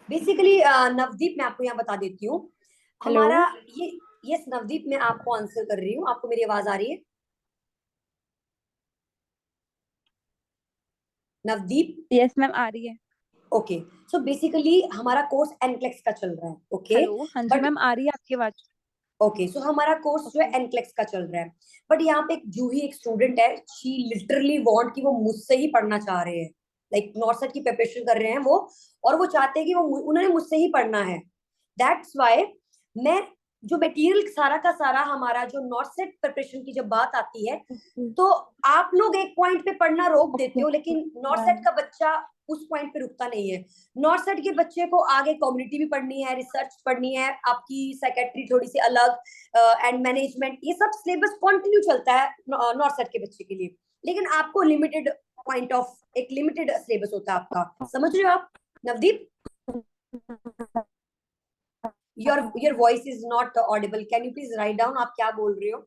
Speaker 1: बेसिकली नवदीप मैं आपको यहाँ बता देती हूँ।
Speaker 5: हेलो।
Speaker 1: हमारा ये, यस नवदीप मैं आपको आंसर कर रही हूँ। आपको मेरी आवाज आ रही है नवदीप?
Speaker 5: यस मैम आ रही है।
Speaker 1: ओके, सो बेसिकली हमारा कोर्स एनक्लेक्स का चल रहा है। ओके,
Speaker 5: हेलो हाँ जी
Speaker 1: बट
Speaker 5: मैम आ रही है आपकी आवाज।
Speaker 1: ओके, सो हमारा कोर्स जो है एनक्लेक्स का चल रहा है। बट यहाँ पे एक जूही एक स्टूडेंट है, शी लिटरली वांट कि वो मुझसे ही पढ़ना चाह रहे हैं, लाइक नॉर्सेट की प्रिपरेशन कर रहे हैं वो, और वो चाहते हैं कि वो उन्होंने मुझसे ही पढ़ना है। दैट्स व्हाई मैं जो मटेरियल सारा का सारा हमारा जो नॉर्सेट प्रिपरेशन की जब बात आती है, तो आप लोग एक पॉइंट पे पढ़ना रोक देते हो, लेकिन नॉर्सेट का बच्चा उस पॉइंट पे रुकता नहीं है। नॉर्सेट के बच्चे को आगे कम्युनिटी भी पढ़नी है, रिसर्च पढ़नी है, आपकी सेक्रेटरी थोड़ी सी अलग, एंड मैनेजमेंट, ये सब सिलेबस कंटिन्यू चलता है नॉर्सेट के बच्चे के लिए। लेकिन आपको लिमिटेड पॉइंट ऑफ, एक लिमिटेड सिलेबस होता है आपका। समझ रहे हो आप Navdeep? your voice is not audible. Can you please write down आप क्या बोल रहे हो?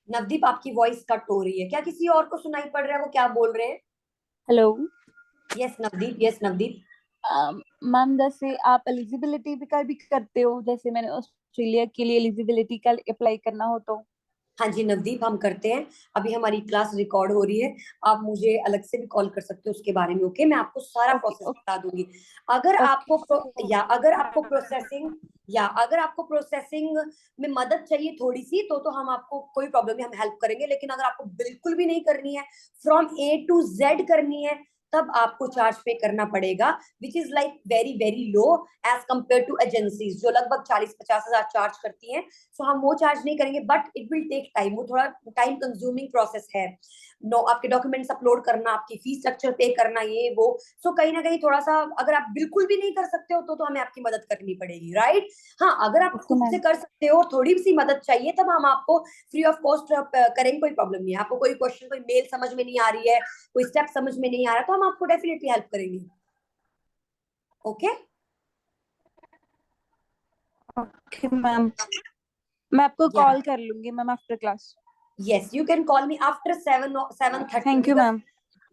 Speaker 1: नवदीप, आपकी वॉइस कट हो रही है क्या? किसी और को सुनाई पड़ रहा है वो क्या बोल रहे हैं?
Speaker 5: Hello
Speaker 1: yes Navdeep, yes Navdeep.
Speaker 5: Ma'am, जैसे आप एलिजिबिलिटी का भी करते हो, जैसे मैंने ऑस्ट्रेलिया के लिए एलिजिबिलिटी का अप्लाई करना हो तो?
Speaker 1: हाँ जी नवदीप, हम करते हैं। अभी हमारी क्लास रिकॉर्ड हो रही है, आप मुझे अलग से भी कॉल कर सकते हो उसके बारे में। ओके, मैं आपको सारा
Speaker 5: ओके,
Speaker 1: प्रोसेस
Speaker 5: ओके,
Speaker 1: बता दूंगी। अगर
Speaker 5: ओके।
Speaker 1: आपको अगर आपको प्रोसेसिंग में मदद चाहिए थोड़ी सी, तो हम आपको कोई प्रॉब्लम नहीं, हम हेल्प करेंगे। लेकिन अगर आपको बिल्कुल भी नहीं करनी है, फ्रॉम ए टू जेड करनी है, तब आपको चार्ज पे करना पड़ेगा, which is like very very low as compare to agencies जो लगभग 40-50 हजार चार्ज करती हैं। सो हम वो चार्ज नहीं करेंगे, but it will take time, वो थोड़ा टाइम कंज्यूमिंग प्रोसेस है। नो, आपके डॉक्यूमेंट्स अपलोड करना, आपकी फीस स्ट्रक्चर पे करना, ये वो। सो कहीं ना कहीं थोड़ा सा, अगर आप बिल्कुल भी नहीं कर सकते हो तो हमें आपकी मदद करनी पड़ेगी, राइट? हाँ, अगर आप
Speaker 5: ओके
Speaker 1: खुद से
Speaker 5: मैम।
Speaker 1: कर सकते हो और थोड़ी सी मदद चाहिए, तब हम आपको फ्री ऑफ कॉस्ट करेंगे, कोई प्रॉब्लम नहीं है। आपको कोई क्वेश्चन, कोई मेल समझ में नहीं आ रही है, कोई स्टेप समझ में नहीं आ रहा, तो हम आपको डेफिनेटली हेल्प करेंगे। ओके
Speaker 5: ओके मैम, मैं आपको
Speaker 1: या
Speaker 5: कॉल कर लूंगी ma'am after class.
Speaker 1: Yes, you can call me after 7:30
Speaker 5: thank you
Speaker 1: because
Speaker 5: ma'am.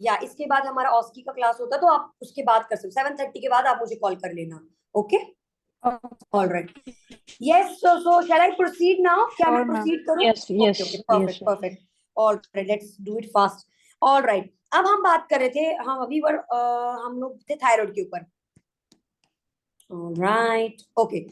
Speaker 1: या इसके बाद हमारा ऑस्की का क्लास होता है, तो आप उसके बाद कर सकते हो। 7:30 के बाद आप मुझे कॉल कर लेना। Okay, all right. Yes, so shall I proceed now? क्या मैं
Speaker 5: श्योर मैम।
Speaker 1: प्रोसीड करूं?
Speaker 2: Yes, yes,
Speaker 1: okay okay,
Speaker 2: yes.
Speaker 1: Perfect perfect. All right, let's do it fast. All right, अब हम बात कर रहे थे, हम अभी हम लोग थे थायराइड के ऊपर। All right, okay.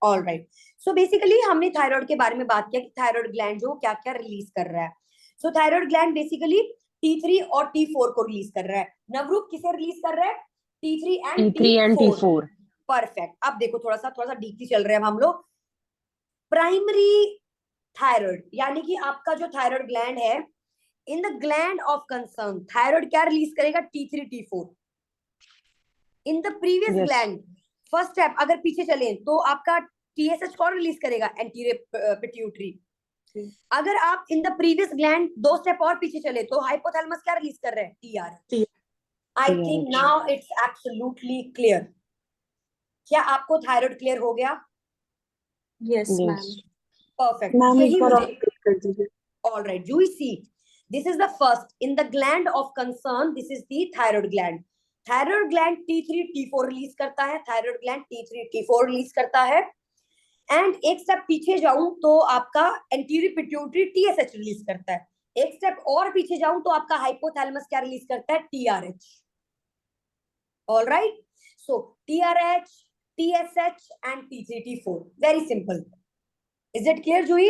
Speaker 1: All right, so basically हमने थायराइड के बारे में बात किया कि थायराइड ग्लैंड जो क्या क्या रिलीज कर रहा है। सो थायराइड ग्लैंड बेसिकली T3 और T4 को रिलीज कर रहा है। नवरूप, किसे रिलीज कर रहा है? T3 and
Speaker 2: T3 and
Speaker 1: T4।
Speaker 2: T4.
Speaker 1: Perfect. अब देखो, थोड़ा सा डीपली चल रहे हैं हम लोग। प्राइमरी थायराइड यानी कि आपका जो थायराइड ग्लैंड है, in the gland of concern thyroid क्या रिलीज करेगा? T3 T4। In the previous
Speaker 2: Yes.
Speaker 1: Gland, first step अगर पीछे चले तो आपका TSH कौन रिलीज करेगा? Anterior pituitary. अगर आप in the previous gland 2 step और पीछे चले तो हाइपोथैलेमस क्या रिलीज कर रहे हैं? TRH। I think now it's absolutely clear. क्या आपको थायराइड क्लियर हो गया?
Speaker 3: Yes ma'am.
Speaker 2: Yes.
Speaker 1: Perfect,
Speaker 4: ma'am एक
Speaker 1: यही
Speaker 4: बार और
Speaker 1: मुझे।
Speaker 4: repeat कर दीजिए।
Speaker 1: All right, you see, this is the first in the gland of concern. This is the thyroid gland. Thyroid gland T3 T4 release करता है, thyroid gland T3 T4 release करता है। एंड एक स्टेप पीछे जाऊं तो आपका एंटीरियर पिट्यूटरी TSH रिलीज करता है। एक स्टेप और पीछे जाऊं तो आपका हाइपोथैलेमस क्या रिलीज करता है? TRH। All right, so TRH, TSH and T3 T4, very simple. Is it clear Juhi?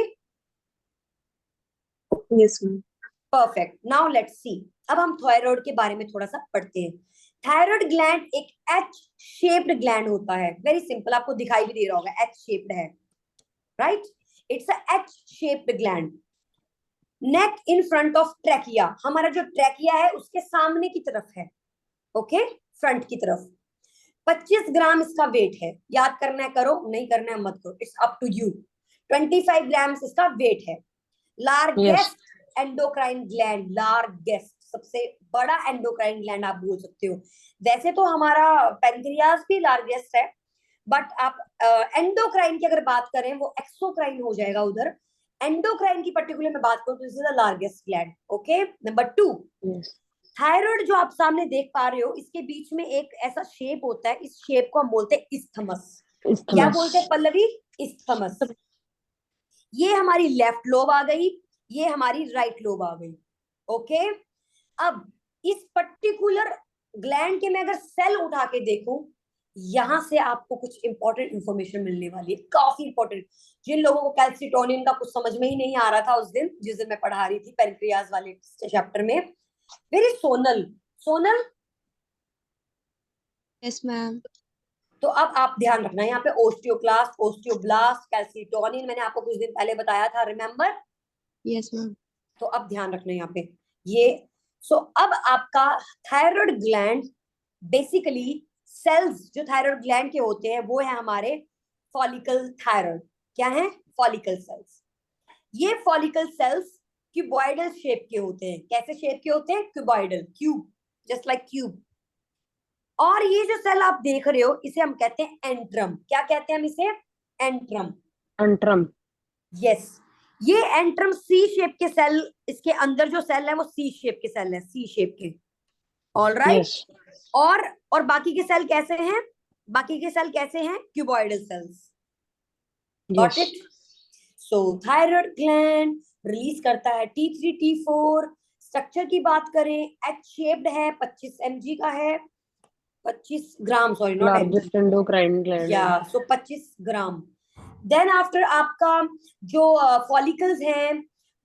Speaker 4: Yes ma'am.
Speaker 1: Perfect, now let's सी। अब हम थायराइड के बारे में थोड़ा सा पढ़ते हैं। थायराइड ग्लैंड एक एच शेप्ड ग्लैंड होता है, वेरी सिंपल, आपको दिखाई भी दे रहा होगा, एच शेप्ड है, right? It's a H shaped gland. Neck in front of trachea, हमारा जो ट्रैकिया है उसके सामने की तरफ है। ओके, फ्रंट की तरफ। 25 ग्राम इसका वेट है। याद करना है करो, नहीं करना है मत करो, इट्स अप टू यू। 25 ग्राम इसका वेट है। लार्जेस्ट एंडोक्राइन ग्लैंड, लार्जेस्ट सबसे बड़ा एंडोक्राइन ग्लैंड आप बोल सकते हो। वैसे तो हमारा पेनक्रियास भी लार्जेस्ट है, बट आप एंडोक्राइन की अगर बात करें वो एक्सोक्राइन हो जाएगा उधर। एंडोक्राइन की पर्टिकुलर में बात करूं तो this is the largest gland. Okay, number 2,
Speaker 2: Yes.
Speaker 1: Thyroid जो आप सामने देख पा रहे हो, इसके बीच में एक ऐसा शेप होता है, इस शेप को हम बोलते हैं इस्थमस। क्या बोलते हैं पल्लवी? इस्थमस। ये हमारी लेफ्ट लोब आ गई, ये हमारी राइट लोब आ गई। ओके, अब इस पर्टिकुलर ग्लैंड के मैं अगर सेल उठा के देखूं, यहां से आपको कुछ इंपॉर्टेंट इंफॉर्मेशन मिलने वाली है, काफी इंपॉर्टेंट। जिन लोगों को कैल्सिटोनिन का कुछ समझ में ही नहीं आ रहा था उस दिन, जिस दिन मैं पढ़ा रही थी पेनक्रियाज वाले चैप्टर में, very Sonal Sonal.
Speaker 6: Yes ma'am.
Speaker 1: तो अब आप ध्यान रखना, यहाँ पे ओस्टियोक्लास्ट, ओस्टियोब्लास्ट, कैल्सिटोनिन मैंने आपको कुछ दिन पहले बताया था, रिमेम्बर?
Speaker 6: Yes ma'am.
Speaker 1: तो अब ध्यान रखना यहाँ पे ये। सो अब आपका थायराइड ग्लैंड बेसिकली, सेल्स जो थायराइड ग्लैंड के होते हैं वो है हमारे फॉलिकल थायराइड। क्या है? Follicle sales. ये फॉलिकल सेल्स क्यूबॉइडल शेप के होते हैं। कैसे शेप के होते हैं? Cuboidal, cube, just like cube. और ये जो सेल आप देख रहे हो इसे हम कहते हैं एंट्रम। क्या कहते हैं हम इसे? एंट्रम।
Speaker 2: एंट्रम।
Speaker 1: यस, ये एंट्रम सी शेप के सेल, इसके अंदर जो सेल है वो सी शेप के सेल है, सी शेप के। All right.
Speaker 2: यस।
Speaker 1: और बाकी के सेल कैसे हैं? बाकी के सेल कैसे हैं? Cuboidal cells. Got
Speaker 2: yes.
Speaker 1: It? So thyroid gland release करता है T3 T4। स्ट्रक्चर की बात करें, एच शेप्ड है, 25 mg का है, 25 gram, sorry not mg,
Speaker 2: largest endocrine gland
Speaker 1: या
Speaker 2: है।
Speaker 1: सो 25 ग्राम। देन आफ्टर आपका जो फॉलिकल्स हैं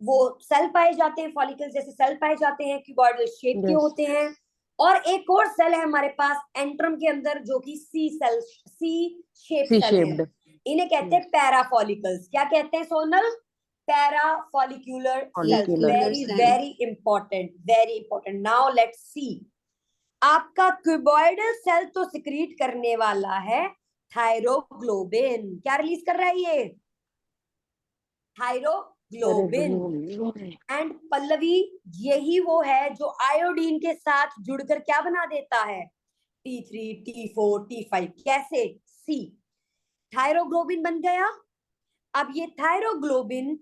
Speaker 1: वो सेल पाए जाते हैं, फॉलिकल्स जैसे सेल पाए जाते हैं, क्यूबॉइडल शेप के
Speaker 2: यस।
Speaker 1: होते हैं। और एक और सेल है हमारे पास एंट्रम के अंदर जो कि C cell, C shape
Speaker 2: C
Speaker 1: cell है।
Speaker 2: शेप्ड।
Speaker 1: इन्हें कहते हैं पैराफॉलिकल्स। क्या कहते हैं Sonal? Parafollicular cells.
Speaker 2: Follicular
Speaker 1: very
Speaker 3: cells.
Speaker 1: Very important, very important. Now let's see. आपका क्यूबॉइडल सेल तो सिक्रीट करने वाला है थायरोग्लोबिन। क्या रिलीज कर रहा है ये? थायरोग्लोबिन। एंड पल्लवी, यही वो है जो आयोडीन के साथ जुड़कर क्या बना देता है? T3 T4 T5। कैसे? सी, थायरोग्लोबिन बन गया। अब ये थायरोग्लोबिन,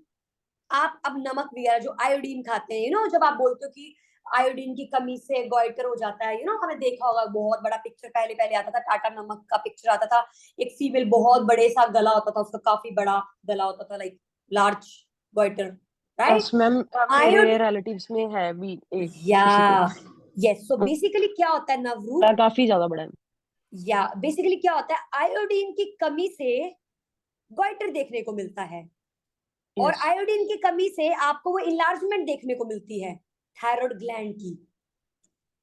Speaker 1: आप अब नमक वगैरह जो आयोडीन खाते हैं, जब आप बोलते हो कि आयोडीन की कमी से गॉइटर हो जाता है, हमें देखा होगा बहुत बड़ा पिक्चर पहले पहले आता था, टाटा नमक का पिक्चर आता था। एक फीमेल बहुत बड़े सा गला होता था उसका, काफी बड़ा गला होता था, like large goitre, right?
Speaker 2: Yes ma'am,
Speaker 1: आयोड
Speaker 2: मेरे रिलेटिव्स में है भी एक
Speaker 1: या
Speaker 2: किसी को।
Speaker 1: यस। सो बेसिकली क्या होता है नवरूप?
Speaker 2: काफी ज्यादा बड़ा है।
Speaker 1: या बेसिकली क्या होता है? आयोडीन की कमी से गॉइटर देखने को मिलता है, और
Speaker 2: यस।
Speaker 1: आयोडीन की कमी से आपको वो इनलार्जमेंट देखने को मिलती है थायराइड ग्लैंड की।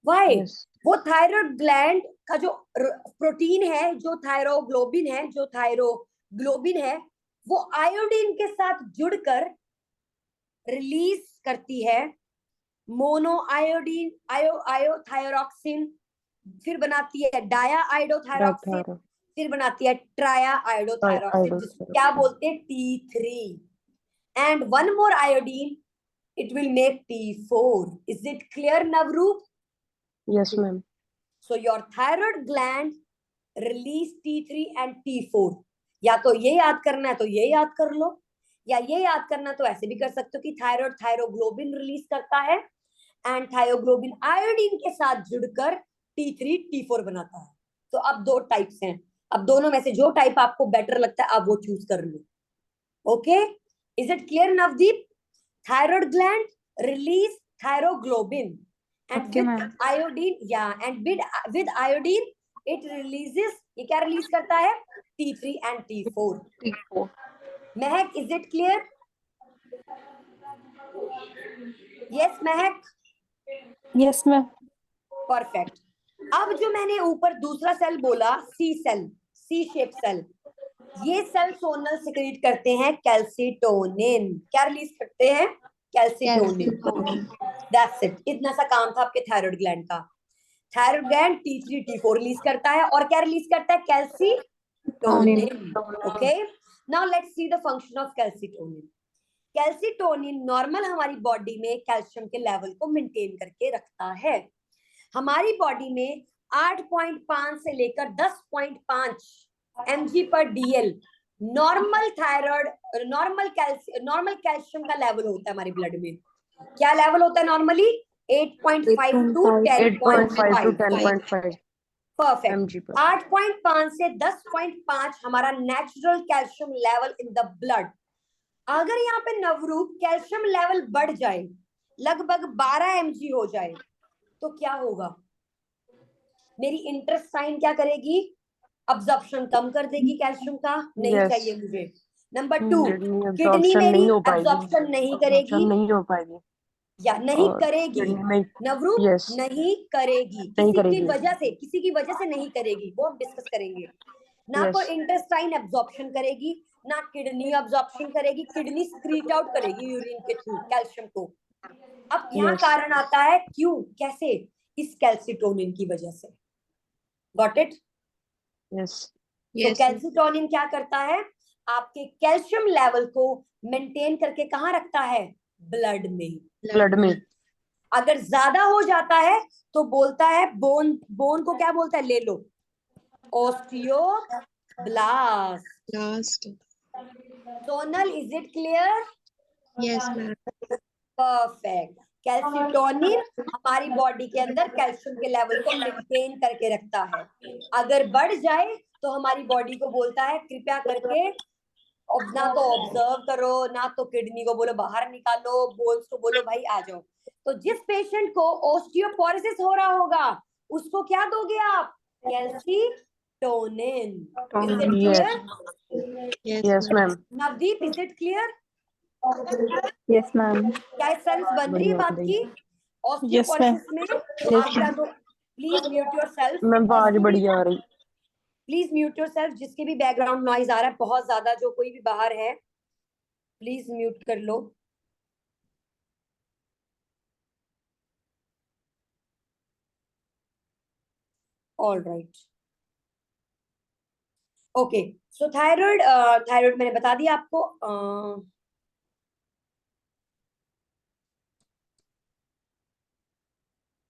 Speaker 1: वाई?
Speaker 2: यस।
Speaker 1: वो थायराइड ग्लैंड का जो प्रोटीन है, जो थायरोग्लोबिन है, वो आयोडीन के साथ जुड़कर रिलीज करती है मोनो आयोडीन आयोथायरोक्सिन, फिर बनाती है डाया आयोडोथायरोक्सिन, फिर बनाती है ट्राया आयोडोथायरोक्सिन, जिसको क्या बोलते हैं? T3। And one more iodine, it will make T4. Is it clear, Navroop?
Speaker 2: Yes ma'am.
Speaker 1: So your thyroid gland release T3 and T4. या तो ये याद करना है तो ये याद कर लो, या ये याद करना तो ऐसे भी कर सकते हो कि थायराइड थायरोग्लोबिन रिलीज करता है, एंड थायरोग्लोबिन आयोडीन के साथ जुड़कर T3 T4 बनाता है। तो अब दो टाइप्स हैं, अब दोनों में से जो टाइप आपको बेटर लगता है आप वो चूज कर लो। Okay, is it clear Navdeep? Thyroid gland release thyroglobin, and
Speaker 5: Okay,
Speaker 1: with
Speaker 5: ma'am.
Speaker 1: iodine, and with iodine it releases, ये क्या रिलीज करता है? T3 and T4.
Speaker 5: T4.
Speaker 1: Mahak, is it clear? Yes Mahak?
Speaker 5: Yes, ma'am.
Speaker 1: Perfect. अब जो मैंने ऊपर दूसरा cell बोला, सी सेल, सी शेप सेल, ये सेल सोनल सिक्रीट करते हैं कैल्सिटोनिन। क्या रिलीज करते हैं? कैल्सिटोनिन। दैट्स इट, इतना सा काम था आपके थायराइड ग्लैंड का। Thyroid gland T3 T4 release करता है, और क्या रिलीज करता है? Calcitonin. Okay, now let's see the function of calcitonin. Calcitonin normal हमारी बॉडी में कैल्शियम के लेवल को मेंटेन करके रखता है। हमारी बॉडी में 8.5 से लेकर 10.5 mg/dl normal thyroid normal calcium का लेवल होता है हमारी ब्लड में। क्या लेवल होता है normally? 8.5 to
Speaker 2: 8.5 to
Speaker 1: 10.5।
Speaker 2: 10.5
Speaker 1: perfect.
Speaker 2: mg per
Speaker 1: 8.5 से 10.5 हमारा natural calcium level in the blood. अगर यहाँ पे नवरूप कैल्शियम लेवल बढ़ जाए, लगभग 12 mg हो जाए, तो क्या होगा? मेरी इंटेस्टाइन क्या करेगी? अब्जॉर्प्शन कम कर देगी कैल्शियम का, नहीं
Speaker 2: Yes.
Speaker 1: चाहिए मुझे। नंबर 2,
Speaker 2: किडनी
Speaker 1: किडनी
Speaker 2: absorption
Speaker 1: मेरी
Speaker 2: नहीं हो पाएगी,
Speaker 1: अब्जॉर्प्शन नहीं
Speaker 2: absorption
Speaker 1: करेगी,
Speaker 2: नहीं हो पाएगी,
Speaker 1: या नहीं
Speaker 2: और
Speaker 1: करेगी।
Speaker 2: किडनी में
Speaker 1: नवरूप,
Speaker 2: yes
Speaker 1: नहीं करेगी,
Speaker 2: नहीं
Speaker 1: किसी की
Speaker 2: करेगी।
Speaker 1: वजह से नहीं करेगी, वो हम डिस्कस करेंगे। ना तो
Speaker 2: Yes.
Speaker 1: इंटेस्टाइन एब्जॉर्प्शन करेगी, ना किडनी एब्जॉर्प्शन करेगी, किडनी स्क्रीट आउट करेगी यूरिन के थ्रू कैल्शियम को। अब यहाँ
Speaker 2: Yes.
Speaker 1: कारण आता है क्यों, कैसे? इस कैल्सिटोनिन की वजह से। Got it?
Speaker 2: Yes.
Speaker 1: तो कैल्सिटोनिन क्या करता है, आपके कैल्शियम लेवल को मेंटेन करके कहाँ रखता है, ब्लड में।
Speaker 2: ब्लड में।
Speaker 1: अगर ज्यादा हो जाता है तो बोलता है बोन, बोन को क्या बोलता है, ले लो, osteoblast. Sonal, is it clear?
Speaker 4: Yes ma'am.
Speaker 1: Perfect. Calcitonin हमारी बॉडी के अंदर कैल्शियम के लेवल को मेंटेन करके रखता है। अगर बढ़ जाए तो हमारी बॉडी को बोलता है कृपया करके अब ना तो ऑब्जर्व करो, ना तो किडनी को बोलो बाहर निकालो, बोन्स को बोलो भाई आ जाओ। तो जिस पेशेंट को ओस्टियोपोरोसिस हो रहा होगा उसको क्या दोगे आप, calcitonin. Is it
Speaker 2: Yes.
Speaker 1: Clear?
Speaker 2: Yes, ma'am.
Speaker 1: Navdeep, is it clear?
Speaker 5: Yes ma'am.
Speaker 1: क्या सेंस बन रही है
Speaker 2: बढ़िया
Speaker 1: बात की?
Speaker 2: बढ़िया।
Speaker 1: ऑस्टियोपोरोसिस में आप क्या दो, प्लीज म्यूट योरसेल्फ।
Speaker 2: मैम आवाज बढ़िया आ रही।
Speaker 1: प्लीज म्यूट योरसेल्फ, जिसके भी बैकग्राउंड नॉइज आ रहा है बहुत ज्यादा, जो कोई भी बाहर है प्लीज म्यूट कर लो। All right, okay. So thyroid, thyroid मैंने बता दिया आपको।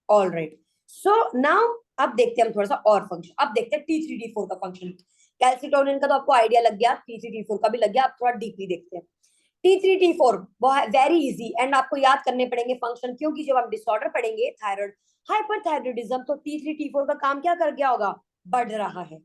Speaker 1: ऑल राइट, सो नाउ अब देखते हैं हम थोड़ा सा और फंक्शन। अब देखते हैं T3T4 का फंक्शन। कैल्सिटोनिन का तो आपको आइडिया लग गया, T3T4 का भी लग गया, अब थोड़ा डीपली देखते हैं। T3T4 वेरी इजी, एंड आपको याद करने पड़ेंगे फंक्शन, क्योंकि जब हम डिसऑर्डर पढ़ेंगे थायराइड हाइपरथायराइडिज्म, तो T3T4 का काम क्या कर गया होगा, बढ़ रहा है,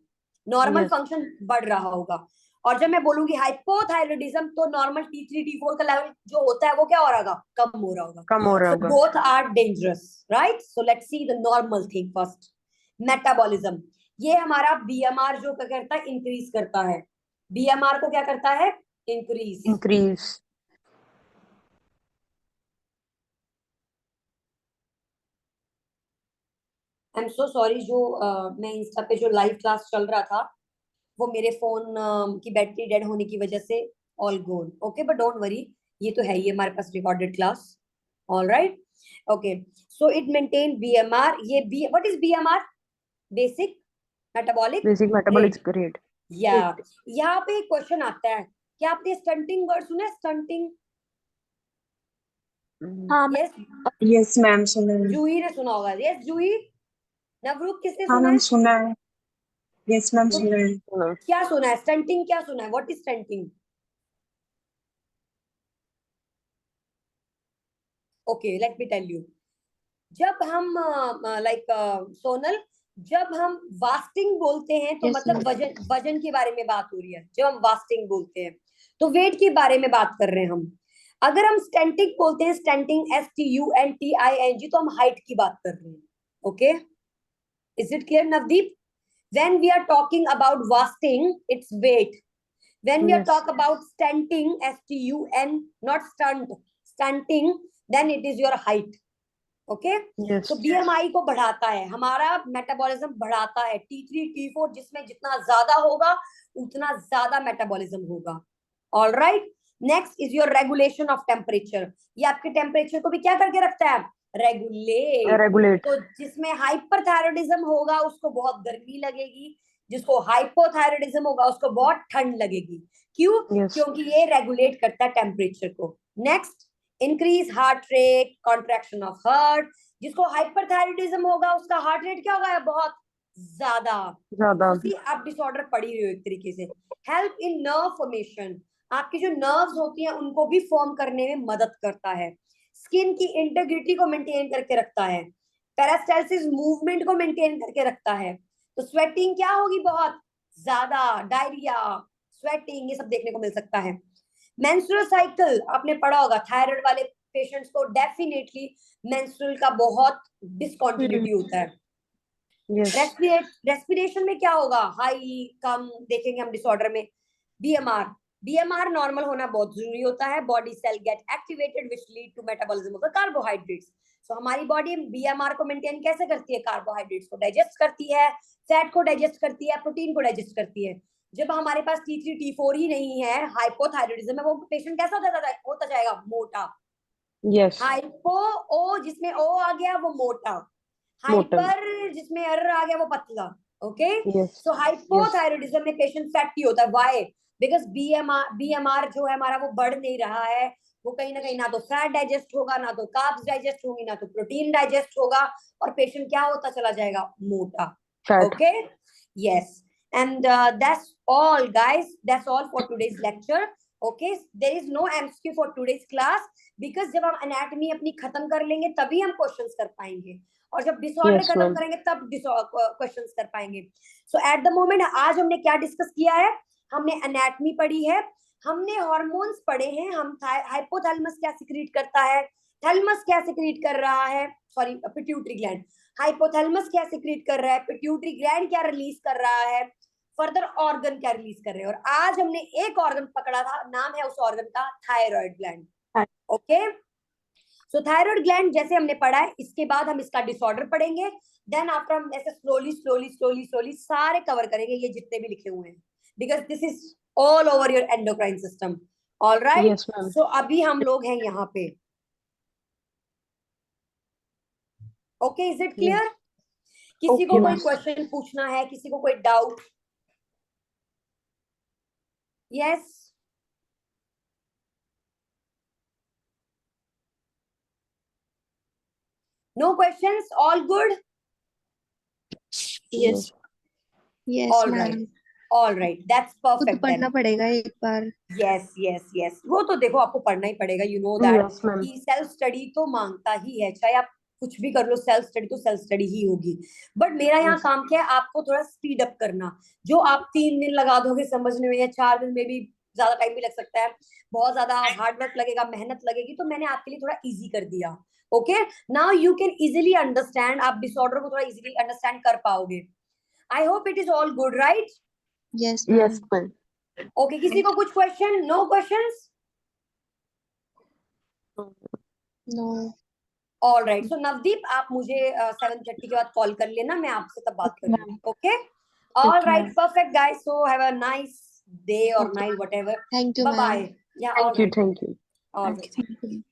Speaker 1: नॉर्मल
Speaker 2: Yes.
Speaker 1: फंक्शन बढ़ रहा होगा। और जब मैं बोलूंगी हाइपोथायराइडिज्म तो नॉर्मल T3T4 का लेवल जो होता है वो क्या हो रहा होगा, कम हो रहा होगा।
Speaker 2: कम हो रहा
Speaker 1: So
Speaker 2: होगा।
Speaker 1: both are dangerous, right? So let's see the normal thing first. Metabolism, ये हमारा BMR जो क्या करता है, इंक्रीज करता है। BMR को क्या करता है, increase.
Speaker 2: Increase.
Speaker 1: I am so sorry, जो मैं इंस्टा पे जो लाइव क्लास चल रहा था वो मेरे फोन की बैटरी डेड होने की वजह से all gone. Okay, but don't worry, ये तो है ही हमारे पास recorded class. All right, okay. So it maintain BMR। ये B, what is BMR? Basic metabolic
Speaker 2: Basic metabolic rate.
Speaker 1: या यहाँ पे एक क्वेश्चन आता है, क्या आपने स्टंटिंग वर्ड सुना है, स्टंटिंग?
Speaker 3: हाँ
Speaker 1: यस,
Speaker 4: यस मैम, सुना है।
Speaker 1: जूही ने सुना होगा। यस जूही, नवरूप किसने
Speaker 4: हाँ
Speaker 1: सुना
Speaker 4: मैम
Speaker 1: है?
Speaker 4: सुना है। यस मैम
Speaker 1: तो
Speaker 4: सुना है।
Speaker 2: सुना।
Speaker 1: क्या सुना है, स्टंटिंग क्या सुना है, what is stunting? Okay, let me tell you. जब हम लाइक सोनल, जब हम वास्टिंग बोलते हैं तो
Speaker 4: Yes,
Speaker 1: मतलब
Speaker 4: ma'am.
Speaker 1: वजन, वजन के बारे में बात हो रही है। जब हम वास्टिंग बोलते हैं तो वेट के बारे में बात कर रहे हैं हम। अगर हम स्टेंटिंग बोलते हैं, स्टेंटिंग STUNTING, तो हम हाइट की बात कर रहे हैं। Okay, is it clear Navdeep? when we are talking about wasting, it's weight. When we are
Speaker 2: Yes.
Speaker 1: talk about stenting, STUN, not stunt, stunting, then it is your height. Okay,
Speaker 2: Yes.
Speaker 1: तो BMI को बढ़ाता है, हमारा metabolism बढ़ाता है। T3T4 जिसमें जितना ज्यादा होगा उतना ज्यादा मेटाबॉलिज्म होगा। All right, next is your regulation of temperature. ये आपके टेम्परेचर को भी क्या करके रखता है, रेगुलेट।
Speaker 2: Regulate.
Speaker 1: तो जिसमें हाइपरथायराइडिज्म होगा उसको बहुत गर्मी लगेगी, जिसको हाइपोथायराइडिज्म होगा उसको बहुत ठंड लगेगी। क्यों?
Speaker 2: Yes.
Speaker 1: क्योंकि ये रेगुलेट करता है टेम्परेचर को। Next, increase heart rate, contraction of heart. जिसको हाइपरथायराइडिज्म होगा उसका हार्ट रेट क्या होगा, बहुत ज्यादा।
Speaker 2: ज्यादा।
Speaker 1: उसी आप डिसऑर्डर पढ़ी रही हो एक तरीके से। हेल्प इन नर्व फॉर्मेशन, आपकी जो नर्व्स होती हैं उनको भी फॉर्म करने में मदद करता है। स्किन की इंटेग्रिटी को मेंटेन करके रखता है। पेरिस्टाल्सिस मूवमेंट को मेंटेन करके रखता है। तो स्वेटिंग क्या होगी, बहुत ज्यादा, डायरिया, स्वेटिंग, ये सब देखने को मिल सकता है। मेंस्ट्रुअल साइकिल आपने पढ़ा होगा, थायराइड वाले पेशेंट्स को डेफिनेटली मेंस्ट्रुअल का बहुत डिसकंटिन्यूटी होता है।
Speaker 2: Yes.
Speaker 1: रेस्पिरेशन में क्या होगा, हाई कम, देखेंगे हम डिसऑर्डर में। बीएमआर नॉर्मल होना बहुत जरूरी होता है। Body cell get activated which lead to metabolism of the carbohydrates. So हमारी बॉडी बीएमआर को मेंटेन कैसे करती है, कार्बोहाइड्रेट्स को डाइजेस्ट करती है, फैट को डाइजेस्ट करती है, प्रोटीन को डाइजेस्ट करती है। जब हमारे पास T3T4 ही नहीं है, हाइपोथायराइडिज्म है, वो पेशेंट कैसा होता जाएगा, मोटा।
Speaker 2: Yes.
Speaker 1: हाइपो, ओ जिसमें ओ आ गया वो मोटा,
Speaker 2: मोटा।
Speaker 1: हाइपर जिसमें अर आ गया वो पतला। Okay,
Speaker 2: Yes.
Speaker 1: so hypothyroidism में patient fatty होता है. Why? Because BMR जो है हमारा वो बढ़ नहीं रहा है. वो कहीं ना कहीं ना तो फैट डाइजेस्ट होगा, ना तो कार्ब्स डाइजेस्ट होंगी, ना तो प्रोटीन डाइजेस्ट होगा, और पेशेंट क्या होता चला जाएगा? मोटा.
Speaker 2: Fat.
Speaker 1: Okay, yes, and that's all guys, that's all for today's lecture. Okay, there is no MCQ for today's class because जब हम anatomy अपनी खत्म कर लेंगे तभी हम questions कर पाएंगे, और जब डिसऑर्डर
Speaker 2: Yes,
Speaker 1: खत्म
Speaker 2: ma'am.
Speaker 1: करेंगे तब क्वेश्चंस कर पाएंगे. सो एट द मोमेंट आज हमने क्या डिस्कस किया है? हमने एनाटमी पढ़ी है, हमने हार्मोन्स पढ़े हैं, हम हाइपोथैलेमस क्या सिक्रीट करता है, थैलेमस क्या सिक्रीट कर रहा है, सॉरी पिट्यूटरी ग्लैंड, हाइपोथैलेमस क्या सिक्रीट कर रहा है, पिट्यूटरी ग्लैंड क्या रिलीज कर रहा है, फर्दर ऑर्गन क्या रिलीज कर रहे हैं. और आज हमने एक ऑर्गन पकड़ा था, नाम है उस ऑर्गन का thyroid gland. Okay, so thyroid gland जैसे हमने पढ़ा है, इसके बाद हम इसका डिसऑर्डर पढ़ेंगे. देन आफ्टर हम ऐसे स्लोली सारे कवर करेंगे ये जितने भी लिखे हुए हैं, because this is all over your endocrine system. All right,
Speaker 2: Yes, ma'am.
Speaker 1: सो अभी हम लोग हैं यहाँ पे. Okay, is it clear? किसी को
Speaker 2: Okay,
Speaker 1: कोई
Speaker 2: ma'am.
Speaker 1: क्वेश्चन पूछना है, किसी को कोई doubt? Yes, no questions, all good?
Speaker 4: Yes. Yes,
Speaker 1: All
Speaker 4: ma'am.
Speaker 1: right. All right, that's
Speaker 4: खुद
Speaker 1: perfect
Speaker 4: पढ़ना
Speaker 1: then.
Speaker 4: पड़ेगा एक बार.
Speaker 1: yes, वो तो देखो आपको पढ़ना ही पड़ेगा, you know that.
Speaker 2: Yes, ma'am.
Speaker 1: कि सेल्फ स्टडी तो मांगता ही है, चाहे आप कुछ भी कर लो, सेल्फ स्टडी तो सेल्फ स्टडी ही होगी. बट मेरा यहाँ
Speaker 2: Yes.
Speaker 1: काम क्या है? आपको थोड़ा स्पीड अप करना. जो आप 3 दिन लगा दोगे समझने में, या 4 दिन में भी ज्यादा टाइम भी लग सकता है, बहुत ज्यादा हार्ड वर्क लगेगा, मेहनत लगेगी, तो मैंने आपके लिए थोड़ा इजी कर दिया. Okay, now you can easily understand, आप डिसऑर्डर को थोड़ा इजिली अंडरस्टैंड कर पाओगे. I hope it is all good, right?
Speaker 4: Yes, ma'am.
Speaker 2: Yes, ma'am.
Speaker 1: Okay, किसी को कुछ question? No questions?
Speaker 4: No.
Speaker 1: All right, so Navdeep आप मुझे 7:30 के बाद कॉल कर लेना, मैं आपसे तब बात कर लूंगी. Okay, all right, perfect guys, so have a nice day और night, whatever.
Speaker 4: Thank you,
Speaker 1: bye
Speaker 4: ma'am.
Speaker 1: Bye. Yeah all
Speaker 2: Thank you.
Speaker 1: Right,
Speaker 2: Thank you.
Speaker 1: All right.
Speaker 4: Thank you.